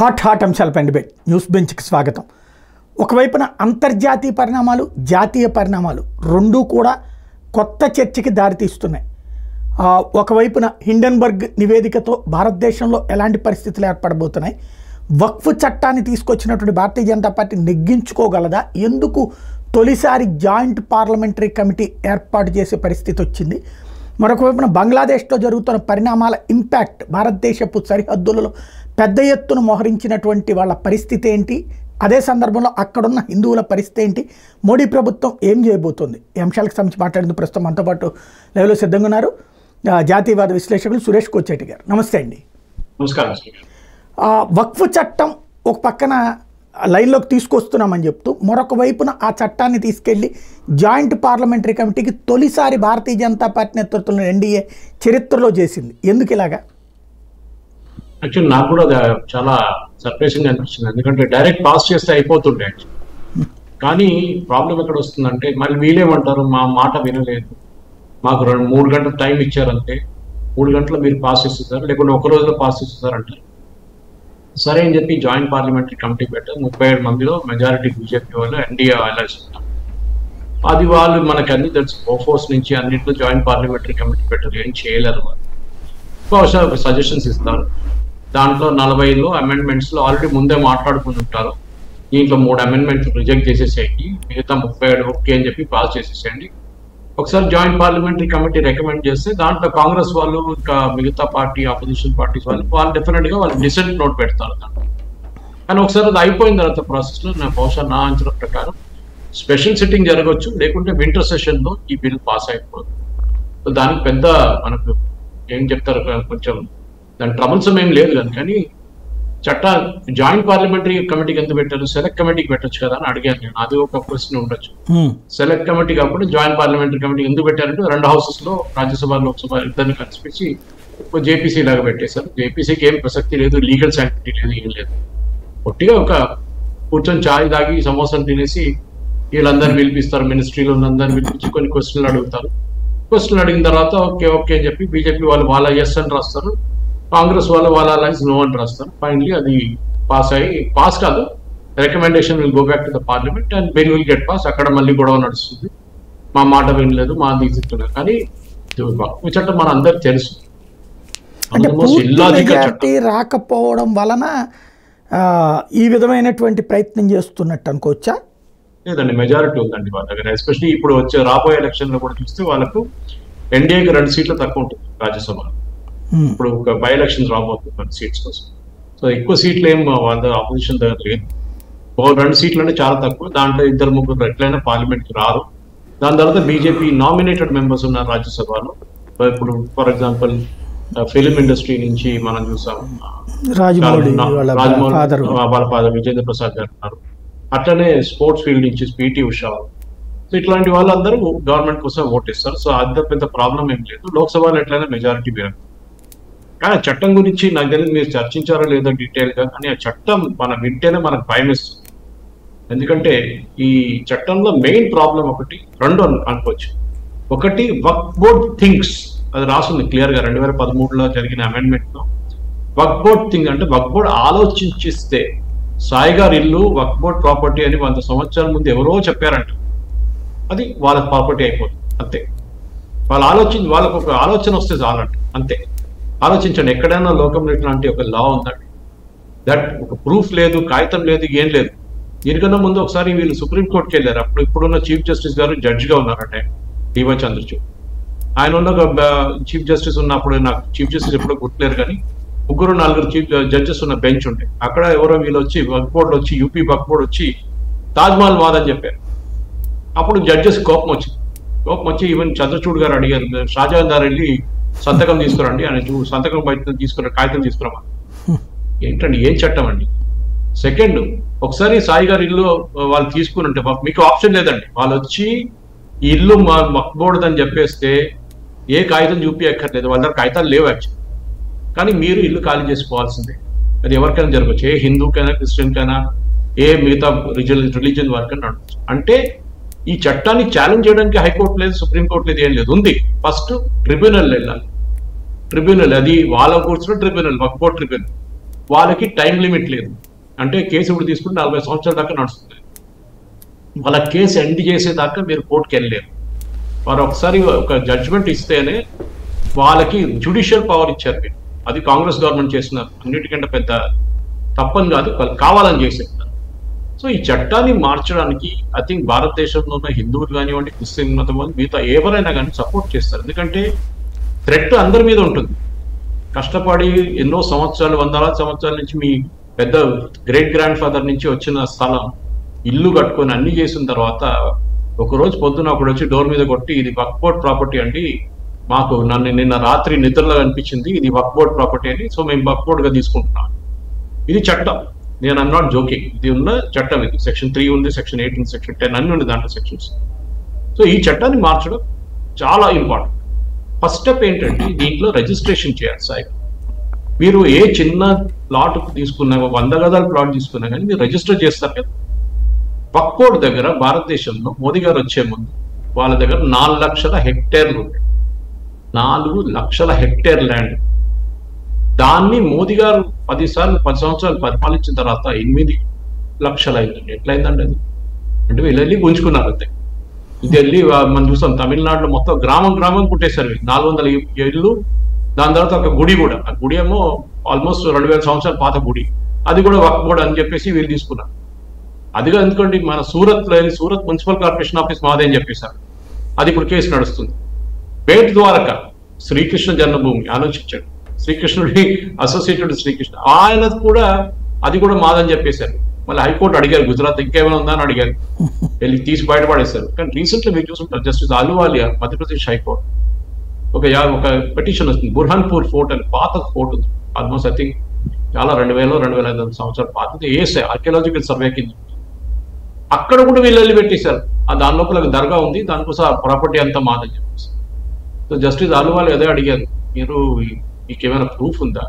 Hot అంశాలపై debate news బెంచ్కి స్వాగతం. ఒకవైపున అంతర్జాతీయ పరిణామాలు, జాతీయ పరిణామాలు రెండూ కూడా కొత్త చర్చకి దారితీస్తున్నాయి. ఒకవైపున హిండెన్బర్గ్ నివేదికతో భారతదేశంలో ఎలాంటి పరిస్థితులు ఏర్పడబోతున్నాయి, వక్ఫ్ చట్టాన్ని తీసుకొచ్చినటువంటి భారతీయ జనతా పార్టీ నెగ్గించుకోగలదా, ఎందుకు తొలిసారి జాయింట్ పార్లమెంటరీ కమిటీ ఏర్పాటు చేసే పరిస్థితి వచ్చింది, మరొక వైపున బంగ్లాదేశ్లో జరుగుతున్న పరిణామాల ఇంపాక్ట్ భారతదేశపు సరిహద్దులలో పెద్ద ఎత్తున మోహరించినటువంటి వాళ్ళ పరిస్థితి ఏంటి, అదే సందర్భంలో అక్కడున్న హిందువుల పరిస్థితి ఏంటి, మోడీ ప్రభుత్వం ఏం చేయబోతోంది, ఈ అంశాలకు సంబంధించి మాట్లాడేందుకు ప్రస్తుతం మనతో పాటు లైవ్లో సిద్ధంగా ఉన్నారు జాతీయవాద విశ్లేషకులు సురేష్ కోచేటి గారు. నమస్తే అండి. నమస్కారం. వక్ఫ్ చట్టం ఒక పక్కన లైన్లోకి తీసుకొస్తున్నామని చెప్తూ మరొక వైపున ఆ చట్టాన్ని తీసుకెళ్లి జాయింట్ పార్లమెంటరీ కమిటీకి తొలిసారి భారతీయ జనతా పార్టీ నేతృత్వంలో ఎన్డీఏ చరిత్రలో చేసింది. ఎందుకు ఇలాగా? యాక్చువల్లీ నాకు కూడా చాలా సర్ప్రైజింగ్ అనిపించింది. ఎందుకంటే డైరెక్ట్ పాస్ చేస్తే అయిపోతుండే కానీ ప్రాబ్లం ఎక్కడ వస్తుందంటే మళ్ళీ వీళ్ళేమంటారు, మా మాట వినలేదు, మాకు 2-3 గంటలు టైం ఇచ్చారంటే 3 గంటలు మీరు పాస్ చేసేసారు, లేకుంటే ఒక రోజులో పాస్ చేసేసారు అంటారు. సరే అని చెప్పి జాయింట్ పార్లమెంటరీ కమిటీ పెట్టారు. 37 మందిలో మెజారిటీ బీజేపీ వాళ్ళు, ఎన్డీఏ అలయన్స్ ఉన్నారు. అది వాళ్ళు మనకు అన్ని తెలుసు, ఓఫోర్స్ నుంచి అన్నింటిలో జాయింట్ పార్లమెంటరీ కమిటీ పెట్టారు, ఏం చేయలేరు. వాళ్ళు బహుశా సజెషన్స్ ఇస్తారు. దాంట్లో 45లో అమెండ్మెంట్స్లో ఆల్రెడీ ముందే మాట్లాడుకుని ఉంటారు. దీంట్లో 3 అమెండ్మెంట్స్ రిజెక్ట్ చేసేసేయండి, మిగతా 37 ఓకే అని చెప్పి పాస్ చేసేసేయండి. ఒకసారి జాయింట్ పార్లమెంటరీ కమిటీ రికమెండ్ చేస్తే దాంట్లో కాంగ్రెస్ వాళ్ళు, ఇంకా మిగతా పార్టీ ఆపోజిషన్ పార్టీస్ వాళ్ళు డెఫినెట్గా వాళ్ళు డిసెంట్ నోట్ పెడతారు దాంట్లో. కానీ ఒకసారి అది అయిపోయిన తర్వాత ప్రాసెస్లో బహుశా నా అంచనా ప్రకారం స్పెషల్ సిట్టింగ్ జరగవచ్చు, లేకుంటే వింటర్ సెషన్లో ఈ బిల్ పాస్ అయిపోతుంది. దానికి పెద్ద మనకు ఏం చెప్తారు, కొంచెం దాని ట్రబుల్సమ్ ఏం లేదు కానీ జాయింట్ పార్లమెంటరీ కమిటీకి ఎంత పెట్టారు, సెలెక్ట్ కమిటీకి పెట్టచ్చు కదా అని అడిగాను నేను. అది ఒక క్వశ్చన్ ఉండొచ్చు. సెలెక్ట్ కమిటీ కాకుండా జాయింట్ పార్లమెంటరీ కమిటీ ఎందుకు పెట్టారంటే 2 హౌసెస్ లో రాజ్యసభ, లోక్సభ ఇద్దరిని కలిసిపించి జేపీసీ లాగా పెట్టేశారు. జేపీసీకి ఏం ప్రసక్తి లేదు, లీగల్ శాంక్టిటీ లేదు, ఏం లేదు. ఒట్టిగా ఒక కూర్చొని చాయ్ తాగి సమోసాలు తినేసి వీళ్ళందరినీ పిలిపిస్తారు, మినిస్ట్రీలో అందరిని పిలిపించి కొన్ని క్వశ్చన్లు అడుగుతారు. క్వశ్చన్లు అడిగిన తర్వాత ఓకే ఓకే అని చెప్పి బీజేపీ వాళ్ళు వాళ్ళ ఎస్ అని రాస్తారు, కాంగ్రెస్ వాళ్ళు వాళ్ళ అలయన్స్ నో అని రాస్తారు. ఫైనలీ అది పాస్ కాదు, recommendation will go back to the parliament and bill will get pass. అక్కడ మళ్ళీ గొడవ నడుస్తుంది, మా మాట వినలేదు, మా తీసుకున్నారు. కానీ చట్టం మన అందరికి తెలుసు, రాకపోవడం వలన ఈ విధమైనటువంటి ప్రయత్నం చేస్తున్నట్టు అనుకోవచ్చా? లేదండి, మెజారిటీ ఉందండి వాళ్ళ దగ్గర. ఎస్పెషల్లీ ఇప్పుడు రాబోయే ఎలక్షన్ లో కూడా చూస్తే వాళ్ళకు ఎన్డీఏకి 2 సీట్లు తక్కువ ఉంటుంది రాజ్యసభలో. ఇప్పుడు ఒక బై ఎలక్షన్ రాబోతుంది 2 సీట్స్ కోసం. సో ఎక్కువ సీట్లు ఏం వాళ్ళ ఆపోజిషన్ దగ్గర లేదు. 2 సీట్లు అంటే చాలా తక్కువ. దాంట్లో 2-3 ఎట్లయినా పార్లమెంట్ కి రారు. దాని తర్వాత బీజేపీ నామినేటెడ్ మెంబర్స్ ఉన్నారు రాజ్యసభలో. ఇప్పుడు ఫర్ ఎగ్జాంపుల్ ఫిలిం ఇండస్ట్రీ నుంచి మనం చూసాం, రాజమౌళి వాళ్ళ ఫాదర్ విజేంద్ర ప్రసాద్ గారు ఉన్నారు. అట్లనే స్పోర్ట్స్ ఫీల్డ్ నుంచి పీటీ ఉషా. సో ఇట్లాంటి వాళ్ళందరూ గవర్నమెంట్ కోసం ఓటేస్తారు. సో అంత పెద్ద ప్రాబ్లం ఏం లేదు. లోక్సభలో ఎట్లయినా మెజారిటీ వేరు. కానీ ఆ చట్టం గురించి నాకు తెలియదు మీరు చర్చించారో లేదో డీటెయిల్ గా, కానీ ఆ చట్టం మనం వింటేనే మనకు భయం వేస్తుంది. ఎందుకంటే ఈ చట్టంలో మెయిన్ ప్రాబ్లం 2 అనుకోవచ్చు. ఒకటి వక్ఫ్ బోర్డ్ థింగ్స్, అది రాస్తుంది క్లియర్ గా 2013లో జరిగిన అమెండ్మెంట్ లో. వక్ఫ్ బోర్డ్ థింగ్ అంటే వక్ఫ్ బోర్డ్ ఆలోచించిస్తే సాయి గారి ఇల్లు వక్ఫ్ బోర్డ్ ప్రాపర్టీ అని 100 సంవత్సరాల ముందు ఎవరో చెప్పారంట, అది వాళ్ళ ప్రాపర్టీ అయిపోతుంది అంతే. వాళ్ళకు ఒక ఆలోచన వస్తే చాలంట అంతే. ఆలోచించండి, ఎక్కడైనా లోకంలో ఇట్లాంటి ఒక లా ఉందండి, దట్ ఒక ప్రూఫ్ లేదు, కాగితం లేదు, ఏం లేదు. దీనికన్నా ముందు ఒకసారి వీళ్ళు సుప్రీంకోర్టుకి వెళ్ళారు. ఇప్పుడున్న చీఫ్ జస్టిస్ గారు జడ్జిగా ఉన్నారంటే డివై చంద్రచూడ్. ఆయన ఉన్న చీఫ్ జస్టిస్ ఉన్నప్పుడు, నాకు చీఫ్ జస్టిస్ ఎప్పుడో గుర్తులేరు కానీ 3-4 చీఫ్ జడ్జెస్ ఉన్న బెంచ్ ఉండే. అక్కడ ఎవరో వీళ్ళు వచ్చి వక్ఫ్ బోర్డు వచ్చి, యూపీ వక్ఫ్ బోర్డు వచ్చి తాజ్మహల్ వాదని చెప్పారు. అప్పుడు జడ్జెస్ కోపం వచ్చి ఈవెన్ చంద్రచూడ్ గారు అడిగారు, షాజహాన్ గారు వెళ్ళి సంతకం తీసుకురండి అని. సంతకం బయట తీసుకురా, కాగితం తీసుకురామా. ఏంటండి, ఏం చట్టం అండి? సెకండ్, ఒకసారి సాయి గారి ఇల్లు వాళ్ళు తీసుకుని ఉంటే మీకు ఆప్షన్ లేదండి. వాళ్ళు వచ్చి ఈ ఇల్లు వక్ఫ్ బోర్డు అని చెప్పేస్తే ఏ కాగితం చూపించక్కర్లేదు, వాళ్ళ దగ్గర కాగితాలు లేవు యాక్చువల్. కానీ మీరు ఇల్లు ఖాళీ చేసుకోవాల్సిందే. అది ఎవరికైనా జరగచ్చు, ఏ హిందూకైనా, క్రిస్టియన్కైనా, ఏ మిగతా రిలీజియన్ వారికైనా నడవచ్చు. అంటే ఈ చట్టాన్ని ఛాలెంజ్ చేయడానికి హైకోర్టు లేదు, సుప్రీంకోర్టు లేదు, ఏం లేదు. ఉంది ఫస్ట్ ట్రిబ్యునల్ వెళ్ళాలి. ట్రిబ్యునల్, అది వాళ్ళ కూర్చున్న ట్రిబ్యునల్, వక్ఫ్ బోర్డ్ ట్రిబ్యునల్. వాళ్ళకి టైం లిమిట్ లేదు. అంటే కేసు ఇప్పుడు తీసుకుంటే 40 సంవత్సరాల దాకా నడుస్తుంది. వాళ్ళ కేసు ఎండ్ చేసేదాకా మీరు కోర్టుకి వెళ్ళలేరు. వారు ఒకసారి ఒక జడ్జిమెంట్ ఇస్తేనే వాళ్ళకి జ్యుడిషియల్ పవర్ ఇచ్చారు మీరు. అది కాంగ్రెస్ గవర్నమెంట్ చేస్తున్నారు. అన్నిటికంటే పెద్ద తప్పని కాదు, వాళ్ళు కావాలని చేసేస్తారు. సో ఈ చట్టాన్ని మార్చడానికి ఐ థింక్ భారతదేశంలో ఉన్న హిందువులు కానివ్వండి, క్రిస్టియన్ మతం వాళ్ళు మిగతా ఎవరైనా కానీ సపోర్ట్ చేస్తారు. ఎందుకంటే థ్రెట్ అందరి మీద ఉంటుంది. కష్టపడి ఎన్నో సంవత్సరాలు, వందలాది సంవత్సరాల నుంచి మీ పెద్ద గ్రేట్ గ్రాండ్ ఫాదర్ నుంచి వచ్చిన స్థలం, ఇల్లు కట్టుకొని అన్ని చేసిన తర్వాత ఒకరోజు పొద్దున ఒకడు వచ్చి డోర్ మీద కొట్టి ఇది వక్ఫ్ బోర్డ్ ప్రాపర్టీ అండి, మాకు నిన్న రాత్రి నిద్రలో అనిపించింది ఇది వక్ఫ్ బోర్డ్ ప్రాపర్టీ అని, సో మేము వక్ఫ్ బోర్డ్గా తీసుకుంటున్నాం. ఇది చట్టం, నేను ఐమ్ నాట్ జోకింగ్, ఇది ఉన్న చట్టం. ఇది సెక్షన్ 3 ఉంది, సెక్షన్ 8 ఉంది, సెక్షన్ 10 అన్ని ఉంది దాంట్లో సెక్షన్స్. సో ఈ చట్టాన్ని మార్చడం చాలా ఇంపార్టెంట్. ఫస్ట్ స్టెప్ ఏంటంటే దీంట్లో రిజిస్ట్రేషన్ చేయాలి. సాయి మీరు ఏ చిన్న ప్లాట్ తీసుకున్నా, 100 గదాల ప్లాట్ తీసుకున్నా కానీ మీరు రిజిస్టర్ చేస్తారు కదా. వక్ఫ్ బోర్డ్ దగ్గర భారతదేశంలో మోదీ గారు వచ్చే ముందు వాళ్ళ దగ్గర 4 లక్షల హెక్టేర్లు ఉంటాయి. 4 లక్షల హెక్టేర్ ల్యాండ్. దాన్ని మోదీ గారు 10 సంవత్సరాలు పరిపాలించిన తర్వాత 8 లక్షలు అయిందండి. ఎట్లయిందండి అది? అంటే వీళ్ళు వెళ్ళి గుంజుకున్నారు అంతే. ఇది వెళ్ళి మనం చూస్తాం తమిళనాడులో మొత్తం గ్రామం గ్రామం కుట్టేశారు. 400 ఇళ్ళు, దాని తర్వాత ఒక గుడి కూడా. ఆ గుడి ఏమో ఆల్మోస్ట్ 2000 సంవత్సరాల పాత గుడి, అది కూడా వక్ఫ్ బోర్డ్ అని చెప్పేసి వీళ్ళు తీసుకున్నారు. అదిగా ఎందుకంటే మన సూరత్ మున్సిపల్ కార్పొరేషన్ ఆఫీస్ మాదే అని చెప్పేశారు. అది ఇప్పుడు కేసు నడుస్తుంది. బేట్ ద్వారకా శ్రీకృష్ణ జన్మభూమి ఆలోచించాడు, శ్రీకృష్ణుడి అసోసియేటెడ్ శ్రీకృష్ణ, ఆయన కూడా అది కూడా మాదని చెప్పేశారు. మళ్ళీ హైకోర్టు అడిగారు, గుజరాత్ ఇంకేమైనా ఉందా అని అడిగారు, వెళ్ళి తీసి బయటపడేశారు. కానీ రీసెంట్లీ మీరు చూసుకుంటారు, జస్టిస్ అలువాలియా మధ్యప్రదేశ్ హైకోర్టు ఒక పిటిషన్ వస్తుంది. బుర్హాన్పూర్ ఫోర్ట్ అని పాత ఫోర్ట్ ఉంది, ఆల్మోస్ట్ ఐ థింక్ చాలా 2000-2500 సంవత్సరాల పాతది. ఏసే ఆర్కియాలజికల్ సర్వే కింద అక్కడ కూడా వీళ్ళు వెళ్ళి పెట్టేశారు. దాని లోపల దర్గా ఉంది, దానికోసం ఆ ప్రాపర్టీ అంతా మాదని చెప్పేసి. సో జస్టిస్ అలువాలియా అదే అడిగారు, మీకు ఏమైనా ప్రూఫ్ ఉందా,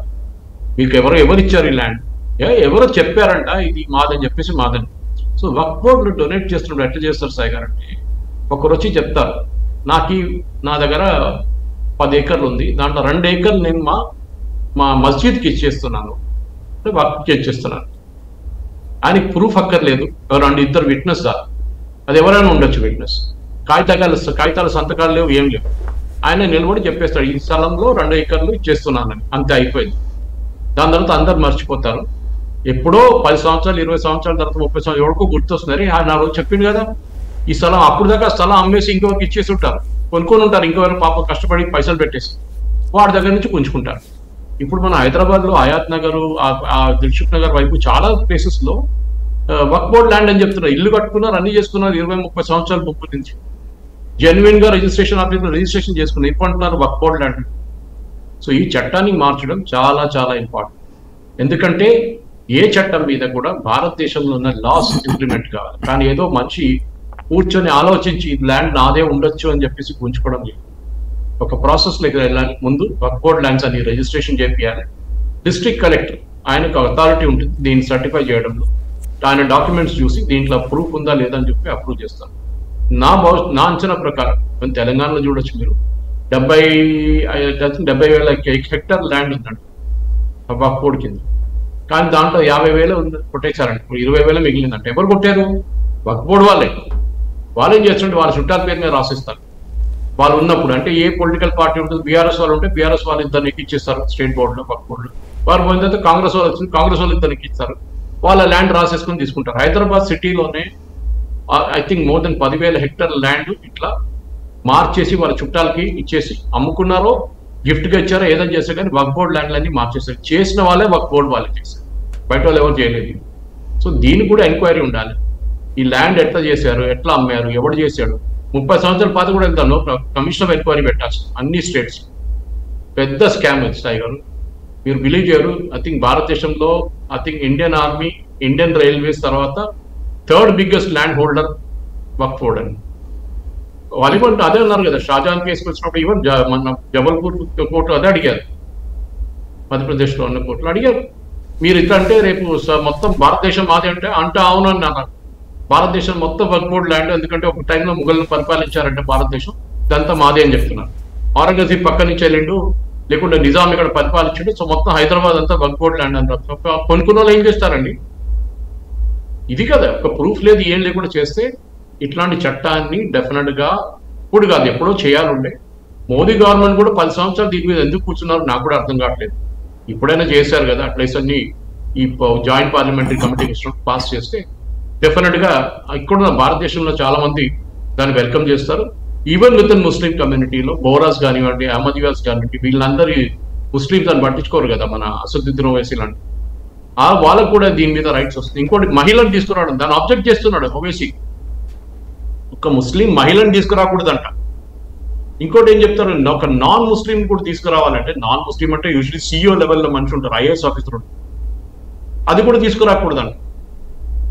మీకు ఎవరిచ్చారు ఈ ల్యాండ్, ఎవరో చెప్పారంట ఇది మాదని చెప్పేసి మాదని. సో వక్ఫ్ బోర్డు డొనేట్ చేస్తున్నప్పుడు ఎట్లా చేస్తారు సాయి గారు అంటే, ఒకరు వచ్చి చెప్తారు నా దగ్గర 10 ఏకర్లు ఉంది, దాంట్లో 2 ఏకర్లు నేను మా మస్జిద్కి ఇచ్చేస్తున్నాను, వక్ఫ్కి ఇచ్చేస్తున్నాను. ఆయనకి ప్రూఫ్ అక్కర్లేదు, ఎవరు ఇద్దరు విట్నెస్ చాలు, అది ఎవరైనా ఉండొచ్చు విట్నెస్. కాగితాల సంతకాలు లేవు, ఏం లేవు. ఆయన నిలబడి చెప్పేస్తాడు ఈ స్థలంలో 2 ఏకర్లు ఇచ్చేస్తున్నానని, అంతే అయిపోయింది. దాని తర్వాత అందరు మర్చిపోతారు. ఎప్పుడో 10 సంవత్సరాలు 20 సంవత్సరాల తర్వాత 30 సంవత్సరాలు ఎవరికో గుర్తొస్తున్నారు, ఆయన ఆ రోజు చెప్పింది కదా ఈ స్థలం, అప్పుడు దాకా స్థలం అమ్మేసి ఇంకొకరికి ఇచ్చేసి ఉంటారు, కొనుక్కొని ఉంటారు, ఇంకొకరు పాప కష్టపడి పైసలు పెట్టేసి వాడి దగ్గర నుంచి పుంజుకుంటారు. ఇప్పుడు మన హైదరాబాద్లో హయాత్ నగర్, ఆ దిల్సుఖ్ నగర్ వైపు చాలా ప్లేసెస్ లో వక్ఫ్ బోర్డ్ ల్యాండ్ అని చెప్తున్నారు. ఇల్లు కట్టుకున్నారు, అన్ని చేసుకున్నారు, 20-30 సంవత్సరాల ముప్పు నుంచి జెన్యున్ గా రిజిస్ట్రేషన్ ఆఫీస్ లో రిజిస్ట్రేషన్ చేసుకున్నారు. ఇప్పుడు అంటున్నారు వక్ఫ్ బోర్డ్ ల్యాండ్. సో ఈ చట్టాన్ని మార్చడం చాలా చాలా ఇంపార్టెంట్. ఎందుకంటే ఏ చట్టం మీద కూడా భారతదేశంలో ఉన్న లాస్ ఇంప్లిమెంట్ కావాలి. కానీ ఏదో మంచి కూర్చొని ఆలోచించి ఇది ల్యాండ్ నాదే ఉండొచ్చు అని చెప్పేసి గుంజుకోవడం లేదు. ఒక ప్రాసెస్ దగ్గర వెళ్ళాలి. ముందు వక్ఫ్ బోర్డ్ ల్యాండ్స్ అని రిజిస్ట్రేషన్ చేయాలి. డిస్ట్రిక్ట్ కలెక్టర్ ఆయనకు అథారిటీ ఉంటుంది దీన్ని సర్టిఫై చేయడంలో. ఆయన డాక్యుమెంట్స్ చూసి దీంట్లో ప్రూఫ్ ఉందా లేదా అని చెప్పి అప్రూవ్ చేస్తారు. నా అంచనా ప్రకారం మన తెలంగాణలో చూడొచ్చు మీరు 70,000 హెక్టార్ ల్యాండ్ ఉందండి వక్ఫ్ బోర్డ్ కింద. కానీ దాంట్లో 50,000 కొట్టేశారండి, 20,000 మిగిలిందంటే ఎవరు కొట్టారు? వక్ఫ్ బోర్డ్ వాళ్ళు ఏం చేస్తుంటే వాళ్ళ చుట్టాల పేరు మీద రాసిస్తారు. వాళ్ళు ఉన్నప్పుడు అంటే ఏ పొలిటికల్ పార్టీ ఉంటుంది, బీఆర్ఎస్ వాళ్ళు ఉంటే బీఆర్ఎస్ వాళ్ళు ఇద్దరు ఎక్కిచ్చేస్తారు స్టేట్ బోర్డులో వక్ఫ్ బోర్డులో. వారు పోయిన తర్వాత కాంగ్రెస్ వాళ్ళు వచ్చింది, కాంగ్రెస్ వాళ్ళు ఇద్దరు ఎక్కిస్తారు, వాళ్ళ ల్యాండ్ రాసేసుకొని తీసుకుంటారు. హైదరాబాద్ సిటీలోనే I think more than 10,000 hectare land ఇట్లా మార్చేసి వాళ్ళ చుట్టాలకి ఇచ్చేసి అమ్ముకున్నారో గిఫ్ట్గా ఇచ్చారో ఏదో చేశారు, కానీ వక్ఫ్ బోర్డ్ ల్యాండ్లన్నీ మార్చేస్తారు. చేసిన వాళ్ళే వక్ఫ్ బోర్డ్ వాళ్ళే చేశారు, బయట వాళ్ళు ఎవరు చేయలేదు. సో దీనికి కూడా ఎంక్వైరీ ఉండాలి. ఈ ల్యాండ్ ఎట్లా చేశారు, ఎట్లా అమ్మారు, ఎవడు చేశాడు. 30 సంవత్సరాల పాత కూడా వెళ్తాను, కమిషన్ ఆఫ్ ఎంక్వైరీ పెట్టాల్సి అన్ని స్టేట్స్. పెద్ద స్కామ్ అది సాయి గారు, మీరు బిలీవ్ చేయరు. ఐ థింక్ భారతదేశంలో I think Indian army, Indian railways తర్వాత 3rd బిగ్గెస్ట్ ల్యాండ్ హోల్డర్ వక్ఫ్ బోర్డ్ అని. వాళ్ళు అదే అన్నారు కదా, షాజహాన్ కేసుకు వచ్చినప్పుడు ఈవెన్ మన జబల్పూర్ కోర్టు అదే అడిగారు, మధ్యప్రదేశ్లో ఉన్న కోర్టులు అడిగారు, మీరు ఇట్లా అంటే రేపు మొత్తం భారతదేశం మాది అంటే అవును అని అన్నారు. భారతదేశం మొత్తం వక్ఫ్ బోర్డ్ ల్యాండ్, ఎందుకంటే ఒక టైంలో ముఘల్ని పరిపాలించారంటే భారతదేశం, ఇదంతా మాదే అని చెప్తున్నారు. ఔరంగజీబ్ పక్క నుంచి వెళ్ళిండు, లేకుంటే నిజాం ఇక్కడ పరిపాలించాడు, సో మొత్తం హైదరాబాద్ అంతా వక్ఫ్ బోర్డ్ ల్యాండ్ అంటారు. కొనుక్కున్న వాళ్ళు ఏం చేస్తారండి? ఇది కదా, ఒక ప్రూఫ్ లేదు ఏం లేకుండా చేస్తే ఇట్లాంటి చట్టాన్ని డెఫినెట్ గా ఇప్పుడు కాదు ఎప్పుడో చేయాలండే. మోదీ గవర్నమెంట్ కూడా 10 సంవత్సరాలు దీని మీద ఎందుకు కూర్చున్నారు నాకు కూడా అర్థం కావట్లేదు. ఇప్పుడైనా చేశారు కదా, అట్లయితే అన్ని ఈ జాయింట్ పార్లమెంటరీ కమిటీ పాస్ చేస్తే డెఫినెట్ గా ఇక్కడున్న భారతదేశంలో చాలా మంది దాన్ని వెల్కమ్ చేస్తారు. ఈవెన్ విత్ ఇన్ ముస్లిం కమ్యూనిటీలో బోరాస్ కానివ్వండి, అహ్మదీయాస్ కానివ్వండి, వీళ్ళందరి ముస్లింస్ అని పట్టించుకోరు కదా, మన అసదుద్దీన్ ఓవైసీ లాంటి వాళ్ళకు కూడా దీని మీద రైట్స్ వస్తుంది. ఇంకోటి మహిళను తీసుకురావడం, దాన్ని ఆబ్జెక్ట్ చేస్తున్నాడు ఓవైసీ. ఒక ముస్లిం మహిళను తీసుకురాకూడదంట. ఇంకోటి ఏం చెప్తారు, ఒక నాన్ ముస్లిం కూడా తీసుకురావాలంటే, నాన్ ముస్లిం అంటే యూజువల్లీ CEO లెవెల్లో మనిషి ఉంటారు, IAS ఆఫీసర్ ఉంటారు, అది కూడా తీసుకురాకూడదంట.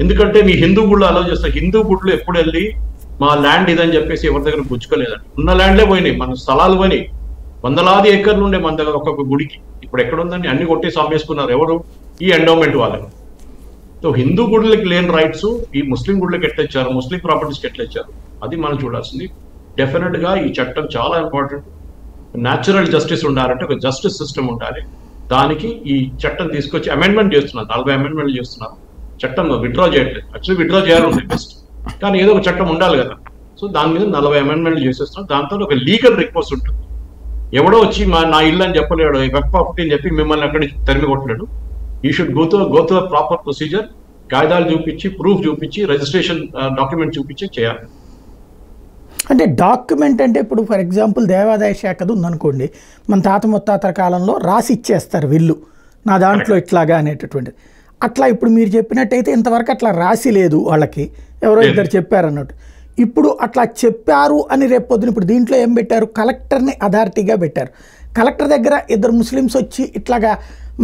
ఎందుకంటే మీ హిందూ గుళ్ళు అలౌ చేస్తారు. హిందూ గుళ్ళు ఎప్పుడు వెళ్ళి మా ల్యాండ్ ఇదని చెప్పేసి ఎవరి దగ్గర గుచ్చుకోలేదండి. ఉన్న ల్యాండ్లే పోయినాయి, మన స్థలాలు పోయినాయి. వందలాది ఏకర్లు ఉండే మన దగ్గర ఒక్కొక్క గుడికి. ఇప్పుడు ఎక్కడుందని అన్ని కొట్టేసి అమ్మేసుకున్నారు. ఎవరు? ఈ ఎండోమెంట్ వాళ్ళని. సో హిందూ గుడులకి లేని రైట్స్ ఈ ముస్లిం గుడులకు ఎట్లొచ్చారు, ముస్లిం ప్రాపర్టీస్కి ఎట్లొచ్చారు, అది మనం చూడాల్సింది. డెఫినెట్ గా ఈ చట్టం చాలా ఇంపార్టెంట్. న్యాచురల్ జస్టిస్ ఉండాలంటే ఒక జస్టిస్ సిస్టమ్ ఉండాలి. దానికి ఈ చట్టం తీసుకొచ్చి అమెండ్మెంట్ చేస్తున్నారు, 40 అమెండ్మెంట్లు చేస్తున్నారు. చట్టం విత్డ్రా చేయట్లేదు, యాక్చువల్లీ విత్డ్రా చేయాలి బెస్ట్, కానీ ఏదో ఒక చట్టం ఉండాలి కదా. సో దాని మీద 40 అమెండ్మెంట్లు చేసేస్తున్నాం. దాంతో ఒక లీగల్ రిక్వెస్ట్ ఉంటుంది. ఎవడో వచ్చి నా ఇల్లు అని చెప్పలేడు, వెబ్ ప్రాపర్టీ అని చెప్పి మిమ్మల్ని అక్కడి నుంచి తరిమి కొట్టలేడు. You should go to proper procedure, కాయిదాలు చూపించి, ప్రూఫ్ చూపించి, రిజిస్ట్రేషన్ డాక్యుమెంట్ చూపించి చేయాలి. అంటే డాక్యుమెంట్ అంటే ఇప్పుడు ఫర్ ఎగ్జాంపుల్ దేవాదాయ శాఖది ఉందనుకోండి, మన తాత ముత్తాతల కాలంలో రాసి ఇచ్చేస్తారు విల్లు, నా దాంట్లో ఇట్లాగా అనేటటువంటిది. అట్లా ఇప్పుడు మీరు చెప్పినట్టయితే ఇంతవరకు అట్లా రాసి లేదు వాళ్ళకి, ఎవరో ఇద్దరు చెప్పారన్నట్టు. ఇప్పుడు అట్లా చెప్పారు అని రేపు పొద్దున ఇప్పుడు దీంట్లో ఏం పెట్టారు, కలెక్టర్ని అథారిటీగా పెట్టారు. కలెక్టర్ దగ్గర ఇద్దరు ముస్లిమ్స్ వచ్చి ఇట్లాగా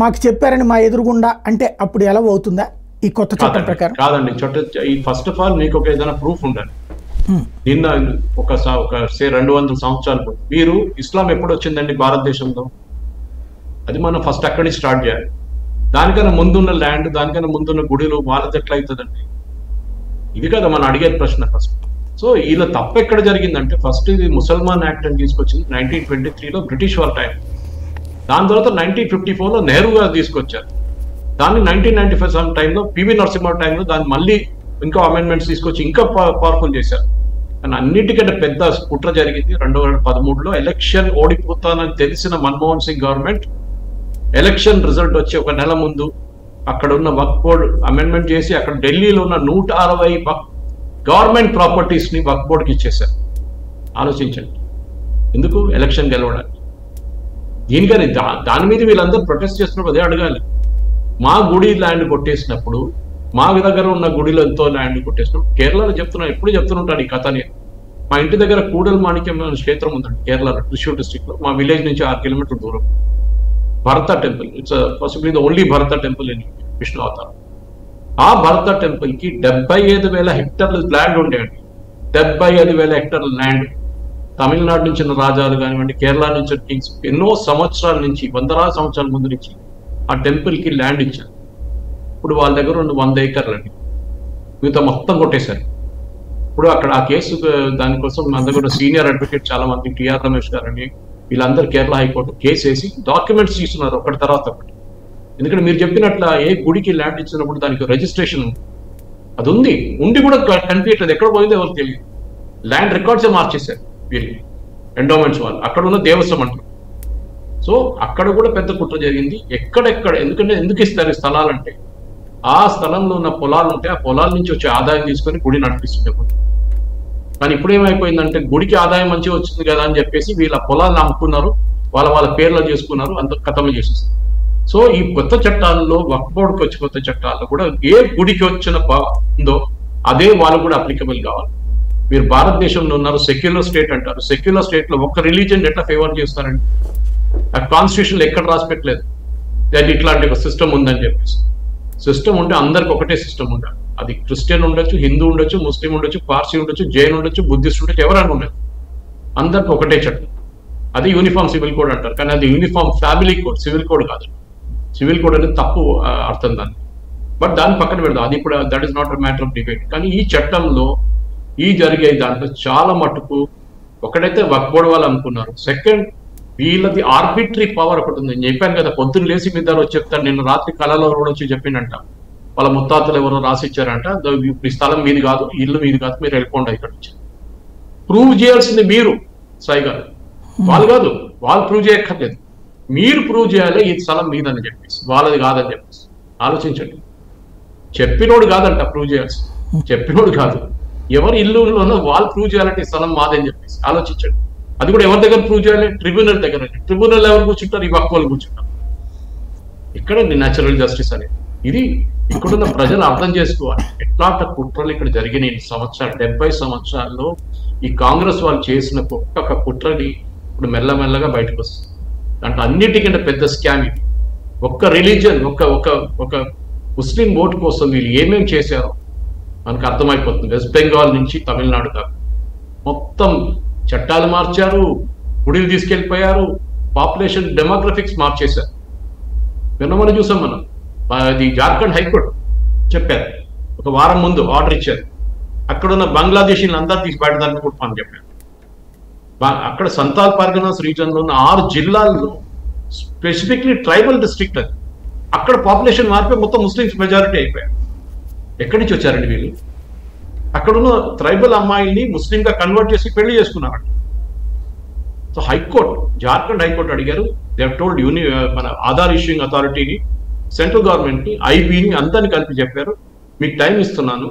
మాకు చెప్పారని మా ఎదురుగుండా అంటే అప్పుడు ఎలా అవుతుందా ఈ కొత్త చట్టం ప్రకారం? కాదండి, ఈ ఫస్ట్ ఆఫ్ ఆల్ మీకు ఒక ఏదైనా ప్రూఫ్ ఉండాలి. నిన్న ఒక 200 సంవత్సరాలు మీరు ఇస్లాం ఎప్పుడు వచ్చిందండి భారతదేశంలో? అది మనం ఫస్ట్ అక్కడి నుంచి స్టార్ట్ చేయాలి. దానికన్నా ముందున్న ల్యాండ్, దానికన్నా ముందున్న గుడిలు వాళ్ళది ఎట్లా అవుతుందండి? ఇది కదా మనం అడిగే ప్రశ్న ఫస్ట్. సో ఇలా తప్పు ఎక్కడ జరిగిందంటే, ఫస్ట్ ఇది ముసల్మాన్ యాక్ట్ అని తీసుకొచ్చింది 1923లో బ్రిటిష్ వాళ్ళ టైం. దాని తర్వాత 1954లో నెహ్రూ గారు తీసుకొచ్చారు. దాన్ని 1995 టైంలో పివి నరసింహ టైంలో దాన్ని మళ్ళీ ఇంకా అమెండ్మెంట్స్ తీసుకొచ్చి ఇంకా పవర్ఫుల్ చేశారు. కానీ అన్నిటికంటే పెద్ద కుట్ర జరిగింది 2013లో. ఎలక్షన్ ఓడిపోతానని తెలిసిన Manmohan Singh government election result వచ్చి ఒక నెల ముందు అక్కడ ఉన్న వక్ఫ్ బోర్డ్ అమెండ్మెంట్ చేసి అక్కడ ఢిల్లీలో ఉన్న 160 గవర్నమెంట్ ప్రాపర్టీస్ ని వక్ఫ్ బోర్డుకి ఇచ్చేశారు. ఆలోచించండి, ఎందుకు? ఎలక్షన్ గెలవడానికి. దీనికని దాని మీద వీళ్ళందరూ ప్రొటెస్ట్ చేస్తున్నప్పుడు అదే అడగాలి. మా గుడి ల్యాండ్ కొట్టేసినప్పుడు, మా దగ్గర ఉన్న గుడిలో ఎంతో ల్యాండ్ కొట్టేసినప్పుడు, కేరళలో చెప్తున్నాను, ఎప్పుడు చెప్తుంటాను ఈ కథని. మా ఇంటి దగ్గర కూడల్ మాణిక్యం క్షేత్రం ఉందండి కేరళలో, త్రిశూర్ డిస్ట్రిక్ట్ లో. మా విలేజ్ నుంచి 6 కిలోమీటర్ల దూరం. Bharata temple, it's possibly the only Bharata temple in Vishnu అవతారం. ఆ భరత టెంపుల్ కి 75,000 హెక్టర్ల ల్యాండ్ ఉండేయండి. 75,000 హెక్టర్ల ల్యాండ్. తమిళనాడు నుంచి రాజాలు కానివ్వండి, కేరళ నుంచి కింగ్స్ ఎన్నో సంవత్సరాల నుంచి, 100 సంవత్సరాల ముందు నుంచి ఆ టెంపుల్ కి ల్యాండ్ ఇచ్చారు. ఇప్పుడు వాళ్ళ దగ్గర ఉన్న 100 ఏకర్లు అండి, మిగతా మొత్తం కొట్టేశారు. ఇప్పుడు అక్కడ ఆ కేసు దానికోసం మన దగ్గర సీనియర్ అడ్వకేట్ చాలా మంది, టిఆర్ రమేష్ గారని, వీళ్ళందరూ కేరళ హైకోర్టు కేసు వేసి డాక్యుమెంట్స్ తీసుకున్నారు ఒకటి తర్వాత ఒకటి. ఎందుకంటే మీరు చెప్పినట్ల ఏ గుడికి ల్యాండ్ ఇచ్చినప్పుడు దానికి రిజిస్ట్రేషన్ అది ఉండి కూడా కనిపించట్లేదు, ఎక్కడ పోయిందో ఎవరికి తెలియదు. ల్యాండ్ రికార్డ్సే మార్చేశారు వీళ్ళు ఎండోమెంట్స్ వాళ్ళు, అక్కడ ఉన్న దేవస్వం అంటారు. సో అక్కడ కూడా పెద్ద కుట్ర జరిగింది. ఎక్కడెక్కడ ఎందుకు ఇస్తారు స్థలాలంటే, ఆ స్థలంలో ఉన్న పొలాలు ఉంటే ఆ పొలాల నుంచి వచ్చే ఆదాయం తీసుకొని గుడి నడిపిస్తుండే. కానీ ఇప్పుడు ఏమైపోయిందంటే, గుడికి ఆదాయం మంచిగా వచ్చింది కదా అని చెప్పేసి వీళ్ళ పొలాలను అమ్ముకున్నారు, వాళ్ళ పేర్లో చేసుకున్నారు, అంత ఖతం చేసేస్తారు. సో ఈ కొత్త చట్టాల్లో, వక్ఫ్ బోర్డుకి వచ్చే కొత్త చట్టాల్లో కూడా ఏ గుడికి వచ్చిన ఉందో అదే వాళ్ళు కూడా అప్లికబుల్ కావాలి. మీరు భారతదేశంలో ఉన్నారు, సెక్యులర్ స్టేట్ అంటారు. సెక్యులర్ స్టేట్ లో ఒక్క రిలీజియన్ ఎట్లా ఫేవర్ చేస్తారండి? ఆ కాన్స్టిట్యూషన్ ఎక్కడ రాసి పెట్టలేదు ఇట్లాంటి ఒక సిస్టమ్ ఉందని చెప్పేసి. సిస్టమ్ ఉంటే అందరికి ఒకటే సిస్టమ్ ఉండాలి. అది క్రిస్టియన్ ఉండొచ్చు, హిందూ ఉండొచ్చు, ముస్లిం ఉండొచ్చు, పార్సీ ఉండొచ్చు, జైన్ ఉండొచ్చు, బుద్ధిస్ట్ ఉండొచ్చు, ఎవరైనా ఉండొచ్చు, అందరికి ఒకటే చట్టం. అది యూనిఫామ్ సివిల్ కోడ్ అంటారు. కానీ అది uniform family code, civil code కాదు. సివిల్ కోడ్ అనేది తప్పు అర్థం దాన్ని. బట్ దాన్ని పక్కన పెడదాం, అది ఇప్పుడు that is not a matter of debate. కానీ ఈ చట్టంలో ఈ జరిగే దాంట్లో చాలా మటుకు ఒకటైతే వక్ఫ్ బోర్డు వాళ్ళు అనుకున్నారు. సెకండ్, వీళ్ళది ఆర్బిటరీ పవర్ ఒకటి ఉంది. నేను చెప్పాను కదా, పొద్దున్న లేచి మీ దగ్గర వచ్చి చెప్తాను. నిన్న రాత్రి కళలో కూడా వచ్చి చెప్పిండంట, వాళ్ళ ముత్తాతలు ఎవరో రాసిచ్చారంట, ఈ స్థలం మీది కాదు, ఇల్లు మీది కాదు, మీరు వెళ్ళిపోండి ఇక్కడ నుంచి. ప్రూవ్ చేయాల్సింది మీరు, సాయి గారు, వాళ్ళు కాదు. వాళ్ళు ప్రూవ్ చేయక్కర్లేదు, మీరు ప్రూవ్ చేయాలి ఈ స్థలం మీదని చెప్పేసి, వాళ్ళది కాదని చెప్పేసి. ఆలోచించండి. చెప్పినోడు కాదంట ప్రూవ్ చేయాల్సి, చెప్పినోడు కాదు, ఎవరి ఇల్లులోనో వాళ్ళు ప్రూవ్ చేయాలంటే ఈ స్థలం మాదని చెప్పేసి. ఆలోచించండి. అది కూడా ఎవరి దగ్గర ప్రూవ్ చేయాలి? ట్రిబ్యునల్ దగ్గర. ట్రిబ్యునల్ ఎవరు కూర్చుంటారు? ఈ వక్ఫ్ వాళ్ళు కూర్చుంటారు. ఇక్కడండి న్యాచురల్ జస్టిస్ అనేది. ఇది ఇక్కడున్న ప్రజలు అర్థం చేసుకోవాలి. ఎట్లాంటి కుట్రలు ఇక్కడ జరిగినాయి 70 సంవత్సరాల్లో. ఈ కాంగ్రెస్ వాళ్ళు చేసిన ఒక్కొక్క కుట్రని ఇప్పుడు మెల్లమెల్లగా బయటకు వస్తుంది. అంటే అన్నిటికంటే పెద్ద స్కామ్ ఇది. ఒక్క రిలీజియన్, ఒక ముస్లిం ఓటు కోసం వీళ్ళు ఏమేమి చేశారో మనకు అర్థమైపోతుంది. వెస్ట్ బెంగాల్ నుంచి తమిళనాడు దాకా మొత్తం చట్టాలు మార్చారు, గుడిలు తీసుకెళ్లిపోయారు, పాపులేషన్ డెమోగ్రఫిక్స్ మార్చేశారు. విన్నమని చూసాం మనం. అది జార్ఖండ్ హైకోర్టు చెప్పారు, ఒక వారం ముందు ఆర్డర్ ఇచ్చారు. అక్కడున్న బంగ్లాదేశీలు అందరూ తీసి బయటదాన్ని కూడా పని చెప్పారు. అక్కడ సంతాల్ పర్గనాస్ రీజన్లో ఉన్న 6 జిల్లాల్లో స్పెసిఫిక్లీ ట్రైబల్ డిస్ట్రిక్ట్ అది. అక్కడ పాపులేషన్ మారిపోయి మొత్తం ముస్లిమ్స్ మెజారిటీ అయిపోయారు. ఎక్కడి నుంచి వచ్చారండి వీళ్ళు? అక్కడున్న ట్రైబల్ అమ్మాయిల్ని ముస్లింగా కన్వర్ట్ చేసి పెళ్లి చేసుకున్నారంట. సో హైకోర్టు, జార్ఖండ్ హైకోర్టు అడిగారు. దే హావ్ టోల్డ్ మన ఆధార్ ఇష్యూయింగ్ అథారిటీని, సెంట్రల్ గవర్నమెంట్ని, ఐబీని అందరినీ కలిపి చెప్పారు, మీకు టైం ఇస్తున్నాను,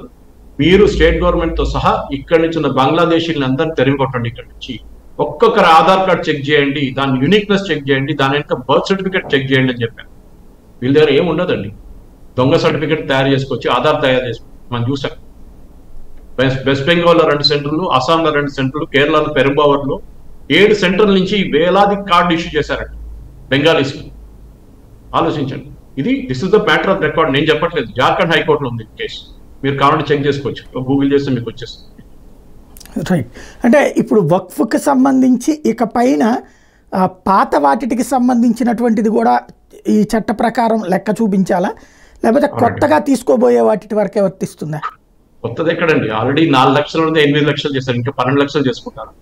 మీరు స్టేట్ గవర్నమెంట్తో సహా ఇక్కడి నుంచి ఉన్న బంగ్లాదేశీని అందరినీ తెరిగి కొట్టండి. ఇక్కడి నుంచి ఒక్కొక్కరు ఆధార్ కార్డ్ చెక్ చేయండి, దాని యూనిక్నెస్ చెక్ చేయండి, దాని వెనుక బర్త్ సర్టిఫికేట్ చెక్ చేయండి అని చెప్పారు. వీళ్ళ దగ్గర ఏమి ఉండదండి. దొంగ సర్టిఫికేట్ తయారు చేసుకొచ్చి ఆధార్ తయారు చేసుకోవచ్చు. మనం చూసాం వెస్ట్ బెంగాల్లో 2 సెంటర్లు, అస్సాంలో 2 సెంటర్లు, కేరళలో పెరుంబావర్లో 7 సెంటర్ల నుంచి వేలాది కార్డు ఇష్యూ చేశారంట బెంగాలీస్. ఆలోచించండి. This is the matter of record. నేను చెప్పట్లేదు, జార్ఖండ్ హైకోర్టులో ఉంది కేసు. మీరు కావాలంటే చెక్ చేసుకోవచ్చు, గూగుల్ చేస్తే మీకు వచ్చేస్తుంది. రైట్. అంటే ఇప్పుడు వక్ఫ్కి సంబంధించి ఇక పైన పాత వాటికి సంబంధించినటువంటిది కూడా ఈ చట్ట ప్రకారం లెక్క చూపించాలా, లేకపోతే కొత్తగా తీసుకోబోయే వాటి వరకే వర్తిస్తుందా? కొత్తది ఎక్కడండి? ఆల్రెడీ 4 లక్షల నుండి 8 లక్షలు చేశారు, ఇంకా 12 లక్షలు చేసుకుంటారు.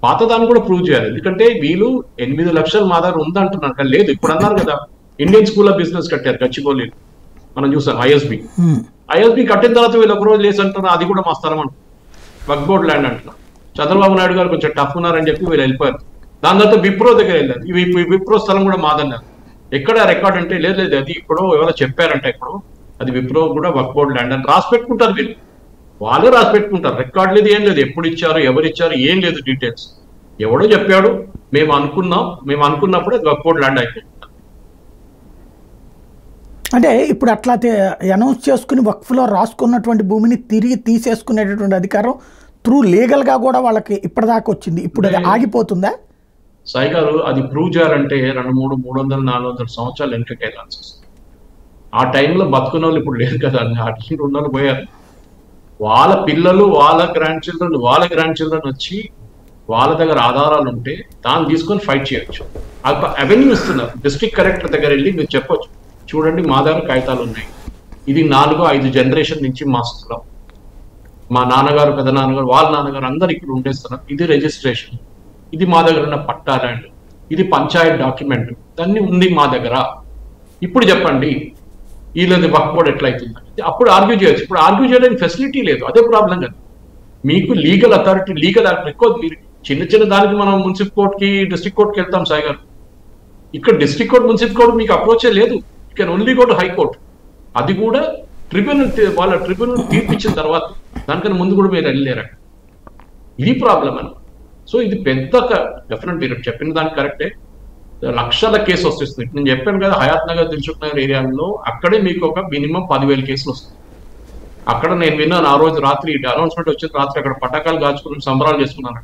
పాత దాన్ని కూడా ప్రూవ్ చేయాలి. ఎందుకంటే వీళ్ళు 8 లక్షలు మా దగ్గర ఉందంటున్నారు కానీ లేదు. ఇప్పుడు అన్నారు కదా, ఇండియన్ స్కూల్ ఆఫ్ బిజినెస్ కట్టారు గచ్చిబౌలి, మనం చూసాం. ఐఎస్బి కట్టిన తర్వాత వీళ్ళు ఒక రోజు లేసి అంటున్నారు అది కూడా మా స్థలం అంటున్నారు, వక్ఫ్ బోర్డ్ ల్యాండ్ అంటున్నారు. చంద్రబాబు నాయుడు గారు కొంచెం టఫ్ ఉన్నారని చెప్పి వీళ్ళు వెళ్ళిపోయారు. దాని తర్వాత విప్రో దగ్గర వెళ్ళారు, విప్రో స్థలం కూడా మాదన్నారు. ఎక్కడ రికార్డ్ అంటే లేదు, అది ఇప్పుడు ఎవరో చెప్పారంటే ఇప్పుడు అది విప్రో కూడా వక్ఫ్ బోర్డ్ ల్యాండ్ అని రాసి పెట్టుకుంటారు. వీళ్ళు వాళ్ళే రాసి పెట్టుకుంటారు. రికార్డ్ లేదు, ఏం లేదు, ఎప్పుడు ఇచ్చారు, ఎవరు ఇచ్చారు, ఏం లేదు డీటెయిల్స్. ఎవడో చెప్పాడు, మేము అనుకున్నప్పుడు అది వక్ఫ్ బోర్డ్ ల్యాండ్ అయిపోయింది. అంటే ఇప్పుడు అట్లా అనౌన్స్ చేసుకుని వక్ఫ్లో రాసుకున్నటువంటి భూమిని తిరిగి తీసేసుకునేటటువంటి అధికారం త్రూ లీగల్గా కూడా వాళ్ళకి ఇప్పటిదాకా వచ్చింది. ఇప్పుడు అది ఆగిపోతుందా? సాయి గారు, అది ప్రూవ్ చేయాలంటే 200, 300, 400 సంవత్సరాలు వెనకకి వెళ్ళాల్సి వస్తుంది. ఆ టైంలో బతుకున్న వాళ్ళు ఇప్పుడు లేదు కదా, ఆ టైంలో ఉన్న వాళ్ళు పోయారు. వాళ్ళ పిల్లలు, వాళ్ళ గ్రాండ్ చిల్డ్రన్ వచ్చి వాళ్ళ దగ్గర ఆధారాలు ఉంటే దాన్ని తీసుకొని ఫైట్ చేయొచ్చు. అవెన్యూ ఇస్తున్నారు. డిస్ట్రిక్ట్ కలెక్టర్ దగ్గర వెళ్ళి మీరు చెప్పొచ్చు, చూడండి మా దగ్గర కాగితాలు ఉన్నాయి, ఇది 4-5 జనరేషన్ నుంచి మా స్థలం, మా నాన్నగారు, పెద్ద నాన్నగారు, వాళ్ళ నాన్నగారు అందరు ఇక్కడ ఉండేస్తున్నారు, ఇది రిజిస్ట్రేషన్, ఇది మా దగ్గర ఉన్న పట్టా ల్యాండ్, ఇది పంచాయత్ డాక్యుమెంట్, దాన్ని ఉంది మా దగ్గర, ఇప్పుడు చెప్పండి వీళ్ళది వక్ఫ్ బోర్డ్ ఎట్లయితుంది అప్పుడు ఆర్గ్యూ చేయొచ్చు. ఇప్పుడు ఆర్గ్యూ చేయడానికి ఫెసిలిటీ లేదు, అదే ప్రాబ్లం కదా. మీకు లీగల్ అథారిటీ, లీగల్ రికార్డ్, మీరు చిన్న దానికి మనం మున్సిపల్ కోర్టుకి, డిస్ట్రిక్ట్ కోర్టుకి వెళ్తాం సాయి గారు. ఇక్కడ డిస్ట్రిక్ట్ కోర్టు, మున్సిపల్ కోర్టు మీకు అప్రోచే లేదు. You can only go to high court. అది కూడా వాళ్ళ ట్రిబ్యునల్ తీర్పిచ్చిన తర్వాత, దానికన్నా ముందు కూడా మీరు వెళ్ళలేరు. ఇది ప్రాబ్లం అని. సో ఇది పెద్ద డెఫినెట్, మీరు చెప్పిన దానికి కరెక్టే, లక్షల కేసు వస్తుంది. నేను చెప్పాను కదా, హయాత్ నగర్, దిల్సుఖ్ నగర్ ఏరియాలో అక్కడే మీకు ఒక మినిమం 10,000 కేసులు వస్తాయి. అక్కడ నేను విన్నాను, ఆ రోజు రాత్రి అనౌన్స్మెంట్ వచ్చిన రాత్రి అక్కడ పటాకాలు కాల్చుకుని సంబరాలు చేసుకున్నాను.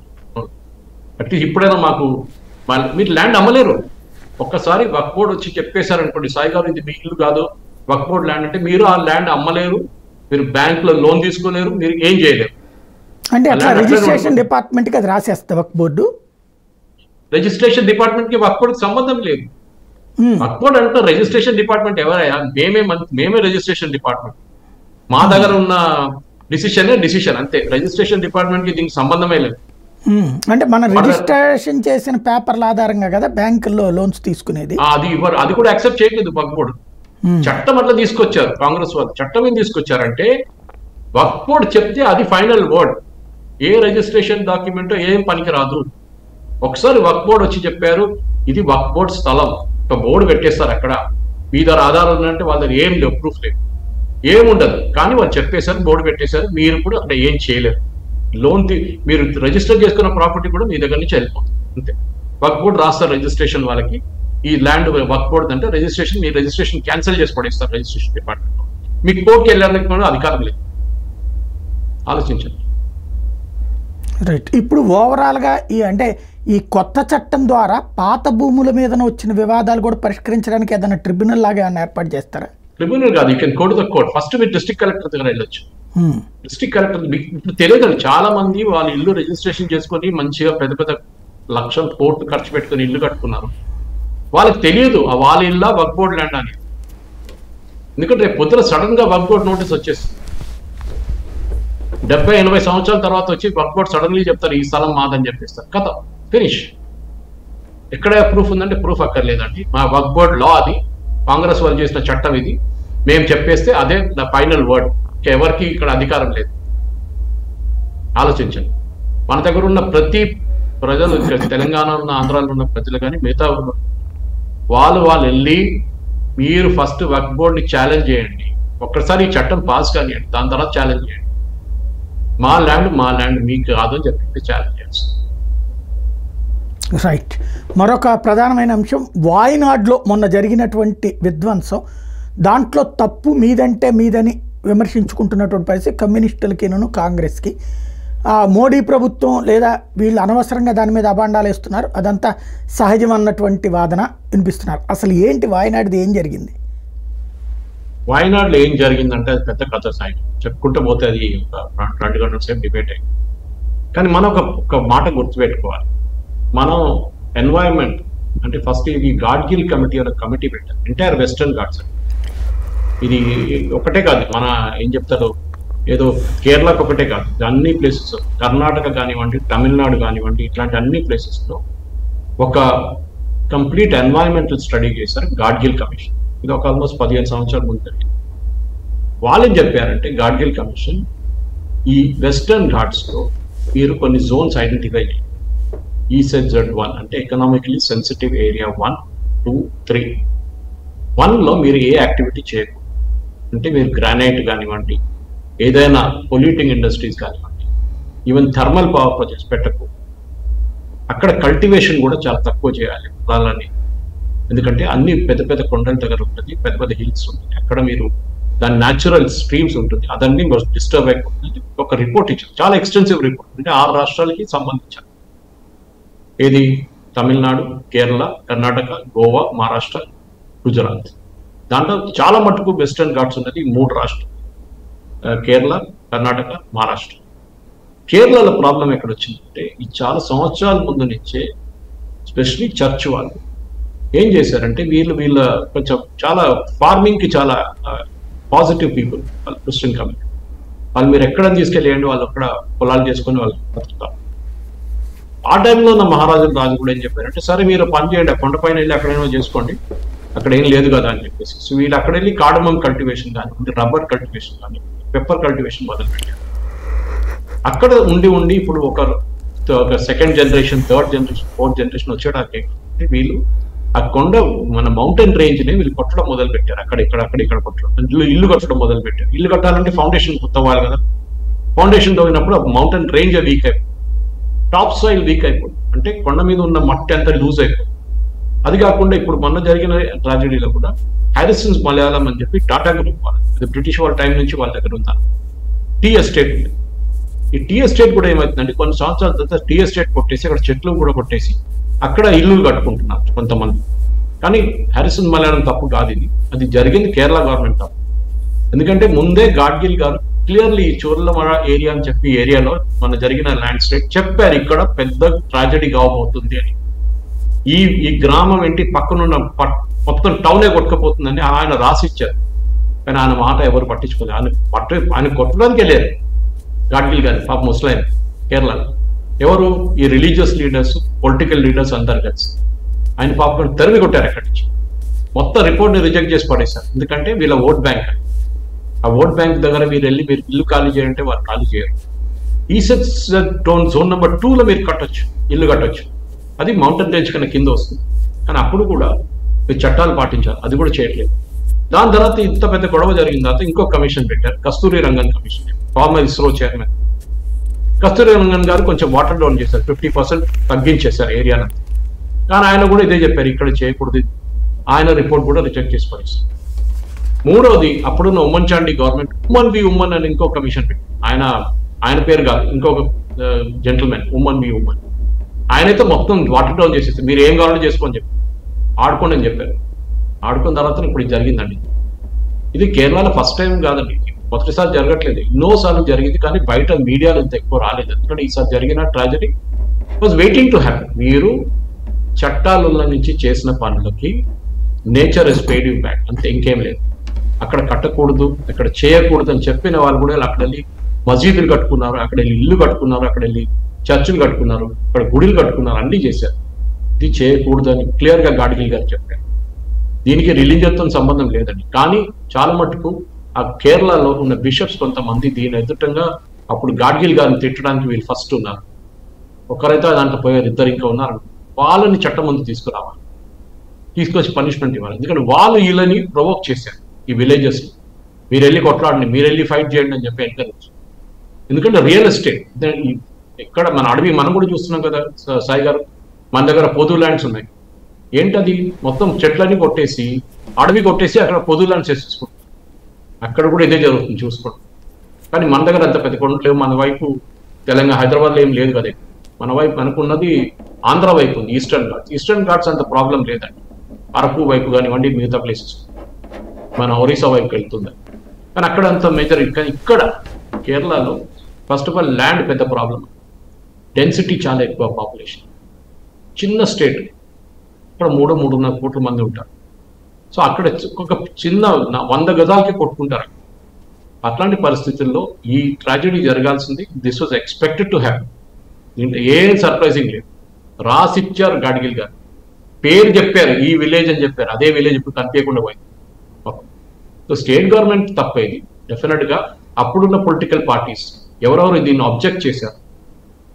అట్లీస్ట్ ఇప్పుడైనా మాకు మీరు ల్యాండ్ అమ్మలేరు. ఒక్కసారి వక్ఫ్ బోర్డ్ వచ్చి చెప్పేశారనుకోండి, సాయి గారు ఇది మీ ఇల్లు కాదు, వక్ఫ్ బోర్డ్ ల్యాండ్ అంటే మీరు ఆ ల్యాండ్ అమ్మలేరు, మీరు బ్యాంకులో లోన్ తీసుకోలేరు, మీరు ఏం చేయలేరు. అంటే అట్లా రిజిస్ట్రేషన్ డిపార్ట్మెంట్ కి అది రాసేస్తా వక్ఫ్ బోర్డు. రిజిస్ట్రేషన్ డిపార్ట్మెంట్ కి వక్ఫ్ బోర్డుకి సంబంధం లేదు. వక్ఫ్ బోర్డ్ అంటే రిజిస్ట్రేషన్ డిపార్ట్మెంట్ ఎవరయ్యా? మేమే రిజిస్ట్రేషన్ డిపార్ట్మెంట్. మా దగ్గర ఉన్న డిసిషన్ అంతే. రిజిస్ట్రేషన్ డిపార్ట్మెంట్ కి దీనికి సంబంధమే లేదు. అంటే మనం రిజిస్ట్రేషన్ చేసిన పేపర్ల ఆధారంగా కదా బ్యాంకుల్లో లోన్స్ తీసుకునేది. అది కూడా యాక్సెప్ట్ చేయలేదు వక్ఫ్ బోర్డు. చట్టం అట్లా తీసుకొచ్చారు కాంగ్రెస్ వాళ్ళు. చట్టం ఏం తీసుకొచ్చారంటే వక్ఫ్ బోర్డు చెప్తే అది ఫైనల్ వర్డ్, ఏ రిజిస్ట్రేషన్ డాక్యుమెంట్ ఏం పనికిరాదు. ఒకసారి వక్ఫ్ బోర్డు వచ్చి చెప్పారు ఇది వక్ఫ్ బోర్డు స్థలం, ఒక బోర్డు పెట్టేస్తారు అక్కడ, మీ దగ్గర ఆధారం ఉందంటే వాళ్ళ దగ్గర ఏం లేవు, ప్రూఫ్ లేదు, ఏముండదు. కానీ వాళ్ళు చెప్పేశారు, బోర్డు పెట్టేశారు, మీరు కూడా అక్కడ ఏం చేయలేరు. లోన్ మీరు రిజిస్టర్ చేసుకున్న ప్రాపర్టీ కూడా మీ దగ్గర నుంచి వెళ్ళిపోతుంది అంతే. వక్ఫ్ బోర్డు రాస్తారు రిజిస్ట్రేషన్ వాళ్ళకి, ఈ ల్యాండ్ వక్ఫ్ బోర్డు అంటే రిజిస్ట్రేషన్, మీ రిజిస్ట్రేషన్ క్యాన్సిల్ చేసి పడేస్తారు రిజిస్ట్రేషన్ డిపార్ట్మెంట్. మీకు కోర్టుకి వెళ్ళడానికి కూడా అధికారం లేదు. ఆలోచించండి. రైట్. ఇప్పుడు ఓవరాల్గా ఈ కొత్త చట్టం ద్వారా పాత భూముల మీద వచ్చిన వివాదాలు కూడా పరిష్కరించడానికి ఏదైనా ట్రిబ్యునల్ లాగా ఏమైనా ఏర్పాటు చేస్తారా? ట్రిబ్యునల్ కాదు, you can go to the court. First మీరు డిస్ట్రిక్ట్ కలెక్టర్ దగ్గర వెళ్ళొచ్చు. డిస్ట్రిక్ట్ కలెక్టర్ ఇప్పుడు తెలియదు, చాలా మంది వాళ్ళ ఇల్లు రిజిస్ట్రేషన్ చేసుకొని మంచిగా పెద్ద పెద్ద లక్షలు కోట్లు ఖర్చు పెట్టుకుని ఇల్లు కట్టుకున్నారు. వాళ్ళకి తెలియదు ఆ వాళ్ళ ఇల్లా వక్ఫ్ బోర్డు ల్యాండ్ అని. ఎందుకంటే రేపు పొద్దున సడన్ గా వక్ఫ్ బోర్డు నోటీస్ వచ్చేస్తుంది. 70-80 సంవత్సరాల తర్వాత వచ్చి వక్ఫ్ బోర్డు సడన్లీ చెప్తారు ఈ స్థలం మాదని చెప్పేస్తారు, కథ ఫినిష్. ఎక్కడ ప్రూఫ్ ఉందంటే ప్రూఫ్ అక్కర్లేదండి, మా వక్ఫ్ బోర్డు లా అది, కాంగ్రెస్ వాళ్ళు చేసిన చట్టం ఇది, మేము చెప్పేస్తే అదే ద ఫైనల్ వర్డ్, ఎవరికి ఇక్కడ అధికారం లేదు. ఆలోచించండి. మన దగ్గర ఉన్న ప్రతి ప్రజలు, తెలంగాణ ఉన్న ఆంధ్రాలో ఉన్న ప్రజలు కానీ మిగతా వాళ్ళు వెళ్ళి మీరు ఫస్ట్ వక్ఫ్ బోర్డుని ఛాలెంజ్ చేయండి. ఒక్కసారి ఈ చట్టం పాస్ కానివ్వండి, దాని తర్వాత ఛాలెంజ్ చేయండి. మా ల్యాండ్ మీకు కాదని చెప్పి ఛాలెంజ్ చేస్తాం. రైట్. మరొక ప్రధానమైన అంశం, వాయనాడ్లో మొన్న జరిగినటువంటి విధ్వంసం, దాంట్లో తప్పు మీదంటే మీదని విమర్శించుకుంటున్నటువంటి పరిస్థితి కమ్యూనిస్టులకిను కాంగ్రెస్కి. మోడీ ప్రభుత్వం లేదా వీళ్ళు అనవసరంగా దాని మీద అభాండాలు వేస్తున్నారు, అదంతా సహజం అన్నటువంటి వాదన వినిపిస్తున్నారు. అసలు ఏంటి వాయనాడ్ది, ఏం జరిగింది? వాయనాడులో ఏం జరిగిందంటే అది పెద్ద కథ సాయి, చెప్పుకుంటూ పోతే అది 2 గంటల సేపు డిబేట్ అయింది. కానీ మనం ఒక మాట గుర్తుపెట్టుకోవాలి, మనం ఎన్వైరన్మెంట్ అంటే ఫస్ట్ ఇది గాడ్గిల్ కమిటీ అనే కమిటీ పెట్టారు, ఎంటైర్ వెస్టర్న్ ఘాట్స్. ఇది ఒకటే కాదు, మన ఏం చెప్తారు ఏదో కేరళకు ఒకటే కాదు, అన్ని ప్లేసెస్, కర్ణాటక కానివ్వండి, తమిళనాడు కానివ్వండి, ఇట్లాంటి అన్ని ప్లేసెస్లో ఒక కంప్లీట్ ఎన్వైరన్మెంటల్ స్టడీ చేశారు గాడ్గిల్ కమిషన్. ఇది ఒక ఆల్మోస్ట్ 15 సంవత్సరాల ముందు జరిగింది. వాళ్ళు ఏం చెప్పారంటే గాడ్గిల్ కమిషన్, ఈ వెస్టర్న్ ఘాట్స్లో మీరు కొన్ని జోన్స్ ఐడెంటిఫై చేయండి. EZZ1 అంటే ఎకనామికలీ సెన్సిటివ్ ఏరియా 1, 2, 3. 1లో మీరు ఏ యాక్టివిటీ చేయకూడదు. అంటే మీరు గ్రానైట్ కానివ్వండి, ఏదైనా పొల్యూటింగ్ ఇండస్ట్రీస్ కానివ్వండి, ఈవెన్ థర్మల్ పవర్ ప్రాజెక్ట్స్ పెట్టకూడదు. అక్కడ కల్టివేషన్ కూడా చాలా తక్కువ చేయాలి పొలాలని, ఎందుకంటే అన్ని పెద్ద పెద్ద కొండల దగ్గర ఉంటుంది, పెద్ద పెద్ద హిల్స్ ఉంటుంది, అక్కడ మీరు దాని న్యాచురల్ స్ట్రీమ్స్ ఉంటుంది, అదన్నీ డిస్టర్బ్ అయిపోతుంది. ఒక రిపోర్ట్ ఇచ్చారు, చాలా ఎక్స్టెన్సివ్ రిపోర్ట్, అంటే 6 రాష్ట్రాలకి సంబంధించారు. ఏది? తమిళనాడు, కేరళ, కర్ణాటక, గోవా, మహారాష్ట్ర, గుజరాత్. దాంట్లో చాలా మటుకు వెస్టర్న్ ఘాట్స్ ఉన్నది 3 రాష్ట్రాలు, కేరళ, కర్ణాటక, మహారాష్ట్ర. కేరళలో ప్రాబ్లం ఎక్కడ వచ్చిందంటే ఈ చాలా సంవత్సరాల ముందు నుంచే స్పెషలీ చర్చ్ వాళ్ళు ఏం చేశారంటే వీళ్ళ కొంచెం చాలా ఫార్మింగ్ కి చాలా పాజిటివ్ పీపుల్ వాళ్ళు, క్రిస్టియన్ కమ్యూనిటీ వాళ్ళు, మీరు ఎక్కడ తీసుకెళ్ళేయండి వాళ్ళు అక్కడ పొలాలు చేసుకొని వాళ్ళు బతుకుతారు. ఆ టైంలో ఉన్న మహారాజుల రాజు కూడా ఏం చెప్పారంటే సరే మీరు పని చేయండి, ఆ కొండపైన వెళ్ళి అక్కడేమో చేసుకోండి, అక్కడ ఏం లేదు కదా అని చెప్పేసి. సో వీళ్ళు అక్కడ వెళ్ళి కార్డమమ్ కల్టివేషన్ కానివ్వండి, రబ్బర్ కల్టివేషన్ కానీ, పెప్పర్ కల్టివేషన్ మొదలు పెట్టారు. అక్కడ ఉండి ఇప్పుడు ఒక 2nd generation, 3rd generation, 4th generation వచ్చేటానికి వీళ్ళు ఆ కొండ మన మౌంటైన్ రేంజ్ ని వీళ్ళు కొట్టడం మొదలు పెట్టారు. ఇక్కడ కొట్టడం, ఇల్లు కట్టడం మొదలు పెట్టారు. ఇల్లు కట్టాలంటే ఫౌండేషన్ కొత్తవాలి కదా, ఫౌండేషన్ తోగినప్పుడు మౌంటైన్ రేంజ్ వీక్ అయిపోయింది, టాప్ సాయిల్ వీక్ అయిపోయింది, అంటే కొండ మీద ఉన్న మట్టి అంతా లూజ్ అయిపోయింది. అది కాకుండా ఇప్పుడు మొన్న జరిగిన ట్రాజడీలో కూడా హారిసన్స్ మలయాళం అని చెప్పి టాటా గ్రూప్ వాళ్ళు, అది బ్రిటిష్ వాళ్ళ టైం నుంచి వాళ్ళ దగ్గర ఉన్నారు, టీ ఎస్టేట్ ఉంది. ఈ టీ ఎస్టేట్ కూడా ఏమవుతుందంటే కొన్ని సంవత్సరాల తర్వాత టీ ఎస్టేట్ కొట్టేసి అక్కడ చెట్లు కూడా కొట్టేసి అక్కడ ఇల్లు కట్టుకుంటున్నారు కొంతమంది. కానీ హారిసన్ మలయాళం తప్పు కాదు, అది జరిగింది కేరళ గవర్నమెంట్ తప్పు. ఎందుకంటే ముందే గాడ్గిల్ గారు క్లియర్లీ చోర్లమర ఏరియా అని చెప్పి ఏరియాలో మన జరిగిన ల్యాండ్ స్లైడ్ చెప్పారు, ఇక్కడ పెద్ద ట్రాజడీ కావబోతుంది అని. ఈ గ్రామం ఏంటి పక్కనున్న మొత్తం టౌనే కొట్టుకుపోతుందని ఆయన రాసిచ్చారు. కానీ ఆయన మాట ఎవరు పట్టించుకోలేదు. ఆయన కొట్టడానికి వెళ్ళారు గాడ్గిల్ గారు, పాప ముస్లిం కేరళ. ఎవరు ఈ రిలీజియస్ లీడర్స్, పొలిటికల్ లీడర్స్ అందరు కలిసి ఆయన పాపం తరిమి కొట్టారు అక్కడి నుంచి. మొత్తం రిపోర్ట్ని రిజెక్ట్ చేసి పడేశారు. ఎందుకంటే వీళ్ళ ఓట్ బ్యాంక్, ఆ ఓట్ బ్యాంక్ దగ్గర మీరు వెళ్ళి మీరు ఇల్లు ఖాళీ చేయాలంటే వాళ్ళు ఖాళీ చేయరు. ఈ జోన్ నెంబర్ 2లో మీరు కట్టొచ్చు, ఇల్లు కట్టొచ్చు. అది మౌంటైన్ రేంజ్ కన్నా కింద వస్తుంది. కానీ అప్పుడు కూడా మీరు చట్టాలు పాటించాలి, అది కూడా చేయట్లేదు. దాని తర్వాత ఇంత పెద్ద గొడవ జరిగిన తర్వాత ఇంకో కమిషన్ పెట్టారు, Kasturi Rangan commission, former ISRO chairman. Kasturi Rangan గారు కొంచెం వాటర్ డౌన్ చేశారు, 50% తగ్గించేశారు ఏరియాను. కానీ ఆయన కూడా ఇదే చెప్పారు, ఇక్కడ చేయకూడదు. ఆయన రిపోర్ట్ కూడా రిజెక్ట్ చేసి పడేస్తారు. మూడవది, అప్పుడున్న ఉమ్మన్ చాండీ గవర్నమెంట్ ఉమ్మన్ వి ఉమ్మన్ అని ఇంకో కమిషన్ పెట్టి, ఆయన పేరు కాదు, ఇంకొక జెంటల్మెన్, ఉమ్మన్ వి ఉమ్మన్. ఆయనైతే మొత్తం వాటర్ డౌన్ చేసేసి మీరు ఏం కావాలో చేసుకోని చెప్పి ఆడుకోండి అని చెప్పారు. ఆడుకున్న తర్వాత ఇప్పుడు ఇది జరిగిందండి. ఇది కేరళలో ఫస్ట్ టైం కాదండి, మొదటిసారి జరగట్లేదు, ఎన్నోసార్లు జరిగింది. కానీ బయట మీడియాలో ఇంత ఎక్కువ రాలేదు. ఎందుకంటే ఈసారి జరిగిన tragedy was waiting to happen. మీరు చట్టాల నుంచి చేసిన పనులకి nature is paid you back, అంతే, ఇంకేం లేదు. అక్కడ కట్టకూడదు, అక్కడ చేయకూడదు అని చెప్పిన వాళ్ళు కూడా అక్కడ వెళ్ళి మసీదులు కట్టుకున్నారు, అక్కడ వెళ్ళి ఇల్లు కట్టుకున్నారు, అక్కడ వెళ్ళి చర్చిలు కట్టుకున్నారు, అక్కడ గుడిలు కట్టుకున్నారు, అన్ని చేశారు. ఇది చేయకూడదు అని క్లియర్ గా గాడ్గిల్ గారు చెప్పారు. దీనికి రిలీజియన్తో సంబంధం లేదండి. కానీ చాలా మటుకు ఆ కేరళలో ఉన్న బిషప్స్ కొంతమంది దీని ఎదుటంగా అప్పుడు గాడ్గిల్ గారిని తిట్టడానికి వీళ్ళు ఫస్ట్ ఉన్నారు. ఒకరైతే దాంట్లో పోయారు, ఇద్దరు ఇంకా ఉన్నారు. వాళ్ళని చట్టం ముందు తీసుకురావాలి, తీసుకొచ్చి పనిష్మెంట్ ఇవ్వాలి. ఎందుకంటే వాళ్ళు వీళ్ళని ప్రొవోక్ చేశారు ఈ విలేజెస్. మీరు వెళ్ళి కొట్లాడండి, మీరు వెళ్ళి ఫైట్ చేయండి అని చెప్పి ఎంకరేజ్. ఎందుకంటే రియల్ ఎస్టేట్ ఇక్కడ మన అడవి మనం కూడా చూస్తున్నాం కదా సాయి గారు, మన దగ్గర పొదు ల్యాండ్స్ ఉన్నాయి. ఏంటది, మొత్తం చెట్లన్నీ కొట్టేసి అడవి కొట్టేసి అక్కడ పొదు ల్యాండ్స్ వేసేసుకుంటాం. అక్కడ కూడా ఇదే జరుగుతుంది చూసుకోండి. కానీ మన దగ్గర అంత పెద్ద కొండలు లేవు. మన వైపు తెలంగాణ, హైదరాబాద్లో ఏం లేదు కదా. మన వైపు అనుకున్నది ఆంధ్ర వైపు ఉంది, ఈస్టర్న్ ఘాట్స్ అంత ప్రాబ్లం లేదండి. అరకు వైపు కానివ్వండి, మిగతా ప్లేసెస్ మన ఒరిస్సా వైపుకి వెళ్తుంది. కానీ అక్కడ అంత మేజర్. కానీ ఇక్కడ కేరళలో ఫస్ట్ ఆఫ్ ఆల్ ల్యాండ్ పెద్ద ప్రాబ్లం, డెన్సిటీ చాలా ఎక్కువ, పాపులేషన్ చిన్న స్టేట్. ఇక్కడ 3-3.5 కోట్ల మంది ఉంటారు. సో అక్కడ ఒక చిన్న 100 గజాలకి కొట్టుకుంటారు. అట్లాంటి పరిస్థితుల్లో ఈ ట్రాజడీ జరగాల్సింది. This was expected to happen. దీంట్లో ఏం సర్ప్రైజింగ్ లేదు. రాసిచ్చారు గాడ్గిల్ గారు, పేరు చెప్పారు, ఈ విలేజ్ అని చెప్పారు. అదే విలేజ్ ఇప్పుడు కనిపించకుండా పోయింది. సో స్టేట్ గవర్నమెంట్ తప్పేది డెఫినెట్ గా. అప్పుడున్న పొలిటికల్ పార్టీస్ ఎవరెవరు దీన్ని అబ్జెక్ట్ చేశారు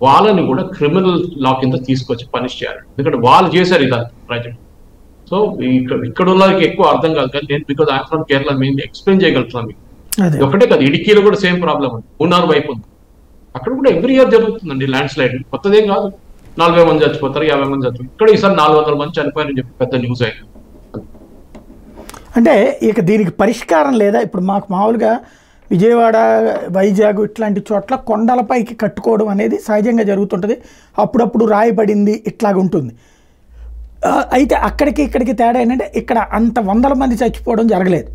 వాళ్ళని కూడా క్రిమినల్ లా కింద తీసుకొచ్చి పనిష్ చేయాలి. ఎందుకంటే వాళ్ళు చేశారు ఇదంతా ట్రాజడీ. సో ఇక్కడ వాళ్ళకి ఎక్కువ అర్థం కాదు. కానీ నేను బికాజ్ ఐఎమ్ ఫ్రమ్ కేరళ మేము ఎక్స్ప్లెయిన్ చేయగలుగుతున్నాను మీకు. ఒకటే కాదు, ఇడికీలో కూడా సేమ్ ప్రాబ్లం ఉంది, మూన్నార్ వైపు ఉంది. అక్కడ కూడా ఎవ్రీ ఇయర్ జరుగుతుందండి ల్యాండ్ స్లైడ్. కొత్తదేం కాదు. 40 మంది చచ్చిపోతారు, 50 మంది చచ్చిపోతారు. ఇక్కడ ఈసారి 400 మంది చనిపోయారని చెప్పి పెద్ద న్యూస్ అయింది. అంటే ఇక దీనికి పరిష్కారం లేదా? ఇప్పుడు మాకు మామూలుగా విజయవాడ, వైజాగ్ ఇట్లాంటి చోట్ల కొండలపైకి కట్టుకోవడం అనేది సహజంగా జరుగుతుంటుంది. అప్పుడప్పుడు రాయబడింది ఇట్లాగ ఉంటుంది. అయితే అక్కడికి ఇక్కడికి తేడా ఏంటంటే ఇక్కడ అంత 100 మంది చచ్చిపోవడం జరగలేదు.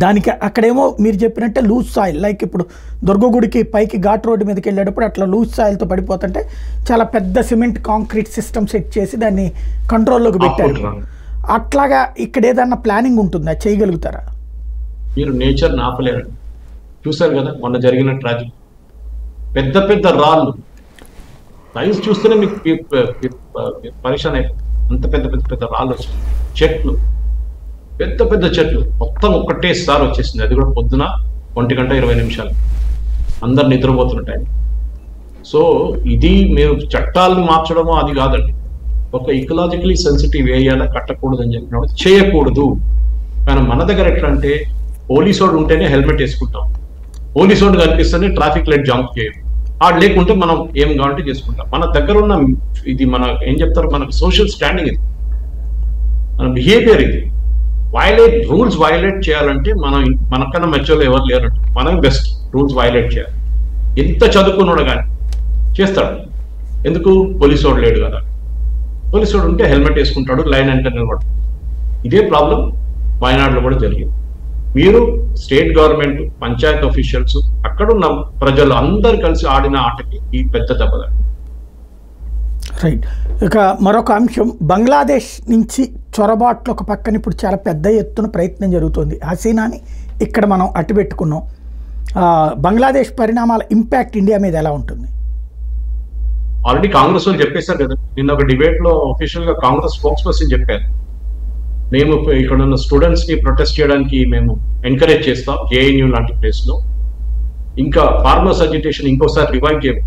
దానికి అక్కడేమో మీరు చెప్పినట్టే లూజ్ సాయిల్, లైక్ ఇప్పుడు దుర్గగుడికి పైకి ఘాట్ రోడ్డు మీదకి వెళ్ళేటప్పుడు అట్లా లూజ్ సాయిల్తో పడిపోతుంటే చాలా పెద్ద సిమెంట్ కాంక్రీట్ సిస్టమ్ సెట్ చేసి దాన్ని కంట్రోల్లోకి పెట్టారు. అట్లాగా ఇక్కడ ఏదన్నా ప్లానింగ్ ఉంటుందా, చేయగలుగుతారా? మీరు నేచర్ ఆపలేరు. చూసారు కదా మొన్న జరిగిన ట్రాజడీ, పెద్ద పెద్ద రాళ్ళు సైజ్ చూస్తేనే మీకు పరిశాన్ అయిపోతుంది. అంత పెద్ద పెద్ద పెద్ద రాళ్ళు వచ్చాయి. చెట్లు, పెద్ద పెద్ద చెట్లు మొత్తం ఒక్కటేసారి వచ్చేసింది. అది కూడా పొద్దున 1:20 అందరు నిద్రపోతున్న టైం. సో ఇది మీరు చట్టాలను మార్చడమో అది కాదండి. ఒక ఇకలాజికలీ సెన్సిటివ్ ఏరియాలో కట్టకూడదు అని చెప్పినప్పుడు చేయకూడదు. కానీ మన దగ్గర ఎట్లా అంటే పోలీసు వాడు ఉంటేనే హెల్మెట్ వేసుకుంటాం, పోలీసు వాడు కనిపిస్తేనే ట్రాఫిక్ లైట్ జంప్ చేయం, ఆడు లేకుంటే మనం ఏం కావాలంటే చేసుకుంటాం. మన దగ్గర ఉన్న ఇది మన ఏం చెప్తారు, మనకు సోషల్ స్టాండింగ్ ఇది, మన బిహేవియర్ ఇది. రూల్స్ వైలేట్ చేయాలంటే మనకన్నా మెచ్యూర్లు ఎవరు లేరంటే మనమే బెస్ట్ రూల్స్ వైలేట్ చేయాలి. ఎంత చదువుకున్నాడు కానీ చేస్తాడు. ఎందుకు? పోలీసు వాడు లేడు కదా. పోలీసు వాడు ఉంటే హెల్మెట్ వేసుకుంటాడు, లైన్ అంటే నిలబడు. ఇదే ప్రాబ్లం వయనాడులో కూడా జరిగింది. మీరు స్టేట్ గవర్నమెంట్, పంచాయత్ ఆఫీషియల్స్, అక్కడున్న ప్రజలు అందరు కలిసి ఆడిన ఆటకి ఈ పెద్ద దెబ్బలు. రైట్. ఇక మరొక అంశం, బంగ్లాదేశ్ నుంచి చొరబాట్లు ఒక పక్కన ఇప్పుడు చాలా పెద్ద ఎత్తున ప్రయత్నం జరుగుతుంది. హసీనాని ఇక్కడ మనం అట్టుపెట్టుకున్నాం. బంగ్లాదేశ్ పరిణామాల ఇంపాక్ట్ ఇండియా మీద ఎలా ఉంటుంది? ఆల్రెడీ కాంగ్రెస్ వాళ్ళు చెప్పేశారు కదా, నిన్న ఒక డిబేట్ లో అఫీషియల్ గా కాంగ్రెస్ స్పోక్స్ పర్సన్ చెప్పారు, మేము ఇక్కడ ఉన్న స్టూడెంట్స్ ని ప్రొటెస్ట్ చేయడానికి మేము ఎంకరేజ్ చేస్తాం జేఎన్యూ లాంటి ప్లేస్ లో, ఇంకా ఫార్మర్స్ అజిటేషన్ ఇంకోసారి రివైవ్ చేయం.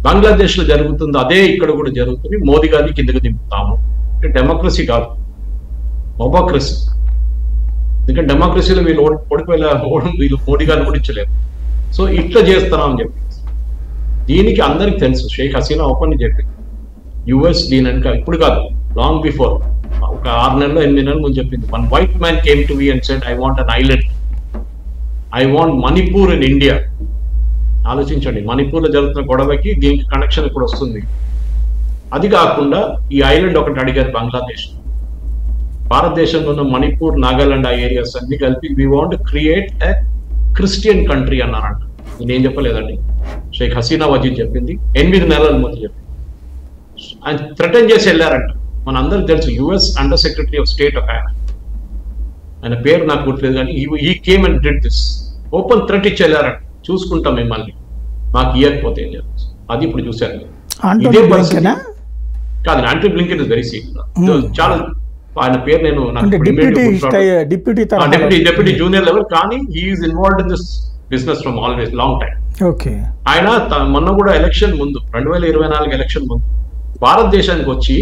బంగ్లాదేశ్ లో జరుగుతుంది అదే ఇక్కడ కూడా జరుగుతుంది, మోదీ గారిని కిందకు దింపుతాము. అంటే డెమోక్రసీ కాదు, మొబోక్రసీ. ఎందుకంటే డెమోక్రసీలో వీళ్ళు వీళ్ళు మోడీ గారిని ఓడించలేరు. సో ఇట్లా చేస్తున్నాం అని చెప్పి దీనికి అందరికి తెలుసు. షేక్ హసీనా ఓపెన్ చెప్పింది యుఎస్ దీని వెనక ఇప్పుడు కాదు, లాంగ్ బిఫోర్, ఒక 6 నెలలు 8 నెలల ముందు చెప్పింది. One white man came to me and said I want an island, I want Manipur in India. ఆలోచించండి, మణిపూర్లో జరుగుతున్న గొడవకి దీనికి కనెక్షన్ ఇప్పుడు వస్తుంది. అది కాకుండా ఈ ఐలాండ్ ఒకటి అడిగారు బంగ్లాదేశ్. భారతదేశంలో ఉన్న మణిపూర్, నాగాలాండ్ ఆ ఏరియాస్ అన్ని కలిపి we want create a Christian country అన్నారంట. నేనేం చెప్పలేదండి, షేక్ హసీనా వజీద్ చెప్పింది 8 నెలల ముందు చెప్పింది. ఆయన థ్రెటన్ చేసి వెళ్ళారంట. మన అందరికి తెలుసు US under secretary of state ఒక ఆయన పేరు నాకు గుర్తులేదు, కానీ ఈ came and did this. Open threat ఇచ్చి వెళ్ళారంట, చూసుకుంటాం మిమ్మల్ని, మాకు ఇవ్వకపోతే ఏం చేస్తారు. అది ఇప్పుడు చూశారు. ఇదే పరిస్థితి కాదు, Antony Blinken is very senior, చాలా ఆయన పేరు నేను డిప్యూటీ జూనియర్ లెవెల్, కానీ he's involved in this business from always long time. ఆయన మొన్న కూడా ఎలక్షన్ ముందు 2024 ఎలక్షన్ ముందు భారతదేశానికి వచ్చి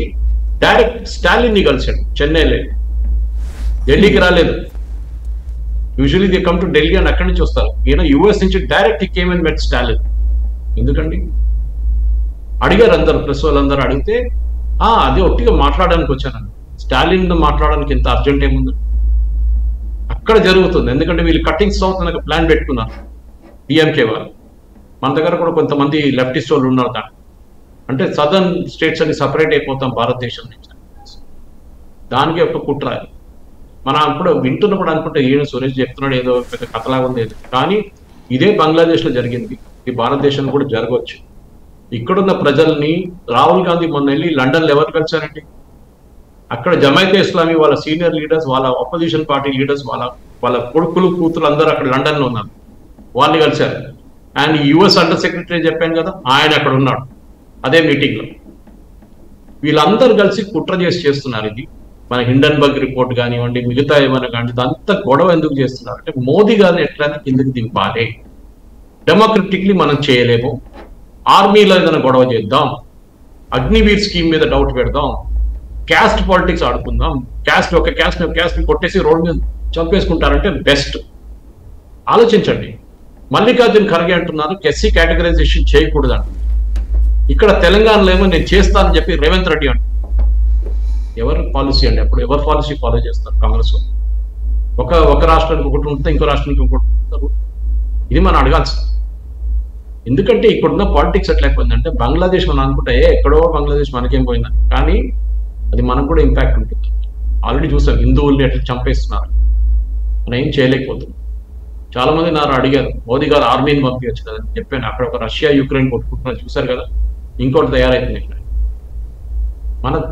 డైరెక్ట్ స్టాలిన్ ని కలిశాడు. చెన్నైలో, ఢిల్లీకి రాలేదు. Usually they come to Delhi అని అక్కడి నుంచి వస్తారు. ఈయన యుఎస్ నుంచి డైరెక్ట్ కేమ్ అండ్ మెట్ స్టాలిన్. ఎందుకండి అడిగారు అందరు, ప్రెస్ వాళ్ళందరూ అడిగితే అదే ఒట్టిగా మాట్లాడడానికి వచ్చానండి, స్టాలిన్ మాట్లాడడానికి ఎంత అర్జెంట్ ఏముంది, అక్కడ జరుగుతుంది. ఎందుకంటే వీళ్ళు కటింగ్స్ అవుతున్న ప్లాన్ పెట్టుకున్నారు డిఎంకే వాళ్ళు. మన దగ్గర కూడా కొంతమంది లెఫ్టిస్ట్ వాళ్ళు ఉన్నారు దాంట్లో. అంటే సదర్న్ స్టేట్స్ అన్ని సపరేట్ అయిపోతాం భారతదేశం నుంచి, దానికి ఒక కుట్ర. మనం అప్పుడు వింటున్నప్పుడు అనుకుంటే ఈయన సురేష్ చెప్తున్నాడు ఏదో పెద్ద కథలాగా ఉంది, కానీ ఇదే బంగ్లాదేశ్ లో జరిగింది, ఈ భారతదేశంలో కూడా జరగవచ్చు. ఇక్కడున్న ప్రజల్ని రాహుల్ గాంధీ మొన్న వెళ్ళి లండన్లో ఎవరు కలిశారండి, అక్కడ జమైతే ఇస్లామీ వాళ్ళ సీనియర్ లీడర్స్, వాళ్ళ అపోజిషన్ పార్టీ లీడర్స్, వాళ్ళ కొడుకులు కూతురు అందరూ అక్కడ లండన్ లో ఉన్నారు, వాళ్ళని కలిశారు. అండ్ యుఎస్ అండర్ సెక్రటరీ చెప్పాను కదా, ఆయన అక్కడ ఉన్నాడు అదే మీటింగ్ లో. వీళ్ళందరూ కలిసి కుట్ర చేస్తున్నారు. ఇది మన హిండన్బర్గ్ రిపోర్ట్ కానివ్వండి, మిగతా ఏమైనా కానీ, అంతా గొడవ ఎందుకు చేస్తున్నారు అంటే మోదీ గారిని ఎట్లయినా కిందకి దింపాలి, డెమోక్రటిక్లీ మనం చేయలేము, ఆర్మీలో ఏదైనా గొడవ చేద్దాం, అగ్నివీర్ స్కీమ్ మీద డౌట్ పెడదాం, క్యాస్ట్ పాలిటిక్స్ ఆడుకుందాం, ఒక క్యాస్ట్ కొట్టేసి రోడ్ మీద చంపేసుకుంటారంటే బెస్ట్. ఆలోచించండి. మల్లికార్జున్ ఖర్గే అంటున్నారు ఎస్సీ కేటగరైజేషన్ చేయకూడదు అంటున్నారు. ఇక్కడ తెలంగాణలో ఏమో నేను చేస్తానని చెప్పి రేవంత్ రెడ్డి అంటారు. ఎవరు పాలసీ అండి? అప్పుడు ఎవరు పాలసీ ఫాలో చేస్తారు కాంగ్రెస్ వాళ్ళు? ఒక రాష్ట్రానికి ఒకటి ఉంటే ఇంకో రాష్ట్రానికి ఇంకోటి ఉంటారు. ఇది మనం అడగాల్సింది. ఎందుకంటే ఇక్కడున్న పాలిటిక్స్ ఎట్లయిపోయిందంటే బంగ్లాదేశ్ మనం అనుకుంటే ఎక్కడో బంగ్లాదేశ్ మనకేం పోయిందని, కానీ అది మనకు కూడా ఇంపాక్ట్ ఉంటుంది. ఆల్రెడీ చూసాం హిందువుల్ని ఎట్లా చంపేస్తున్నారు, మనం ఏం చేయలేకపోతున్నాం. చాలా మంది నారు అడిగారు మోదీ గారు ఆర్మీని పంపించచ్చు కదా అని చెప్పాను. అక్కడ ఒక రష్యా యుక్రెయిన్ కొట్టుకుంటున్నారు చూసారు కదా, ఇంకోటి తయారైతుంది ఇక్కడ.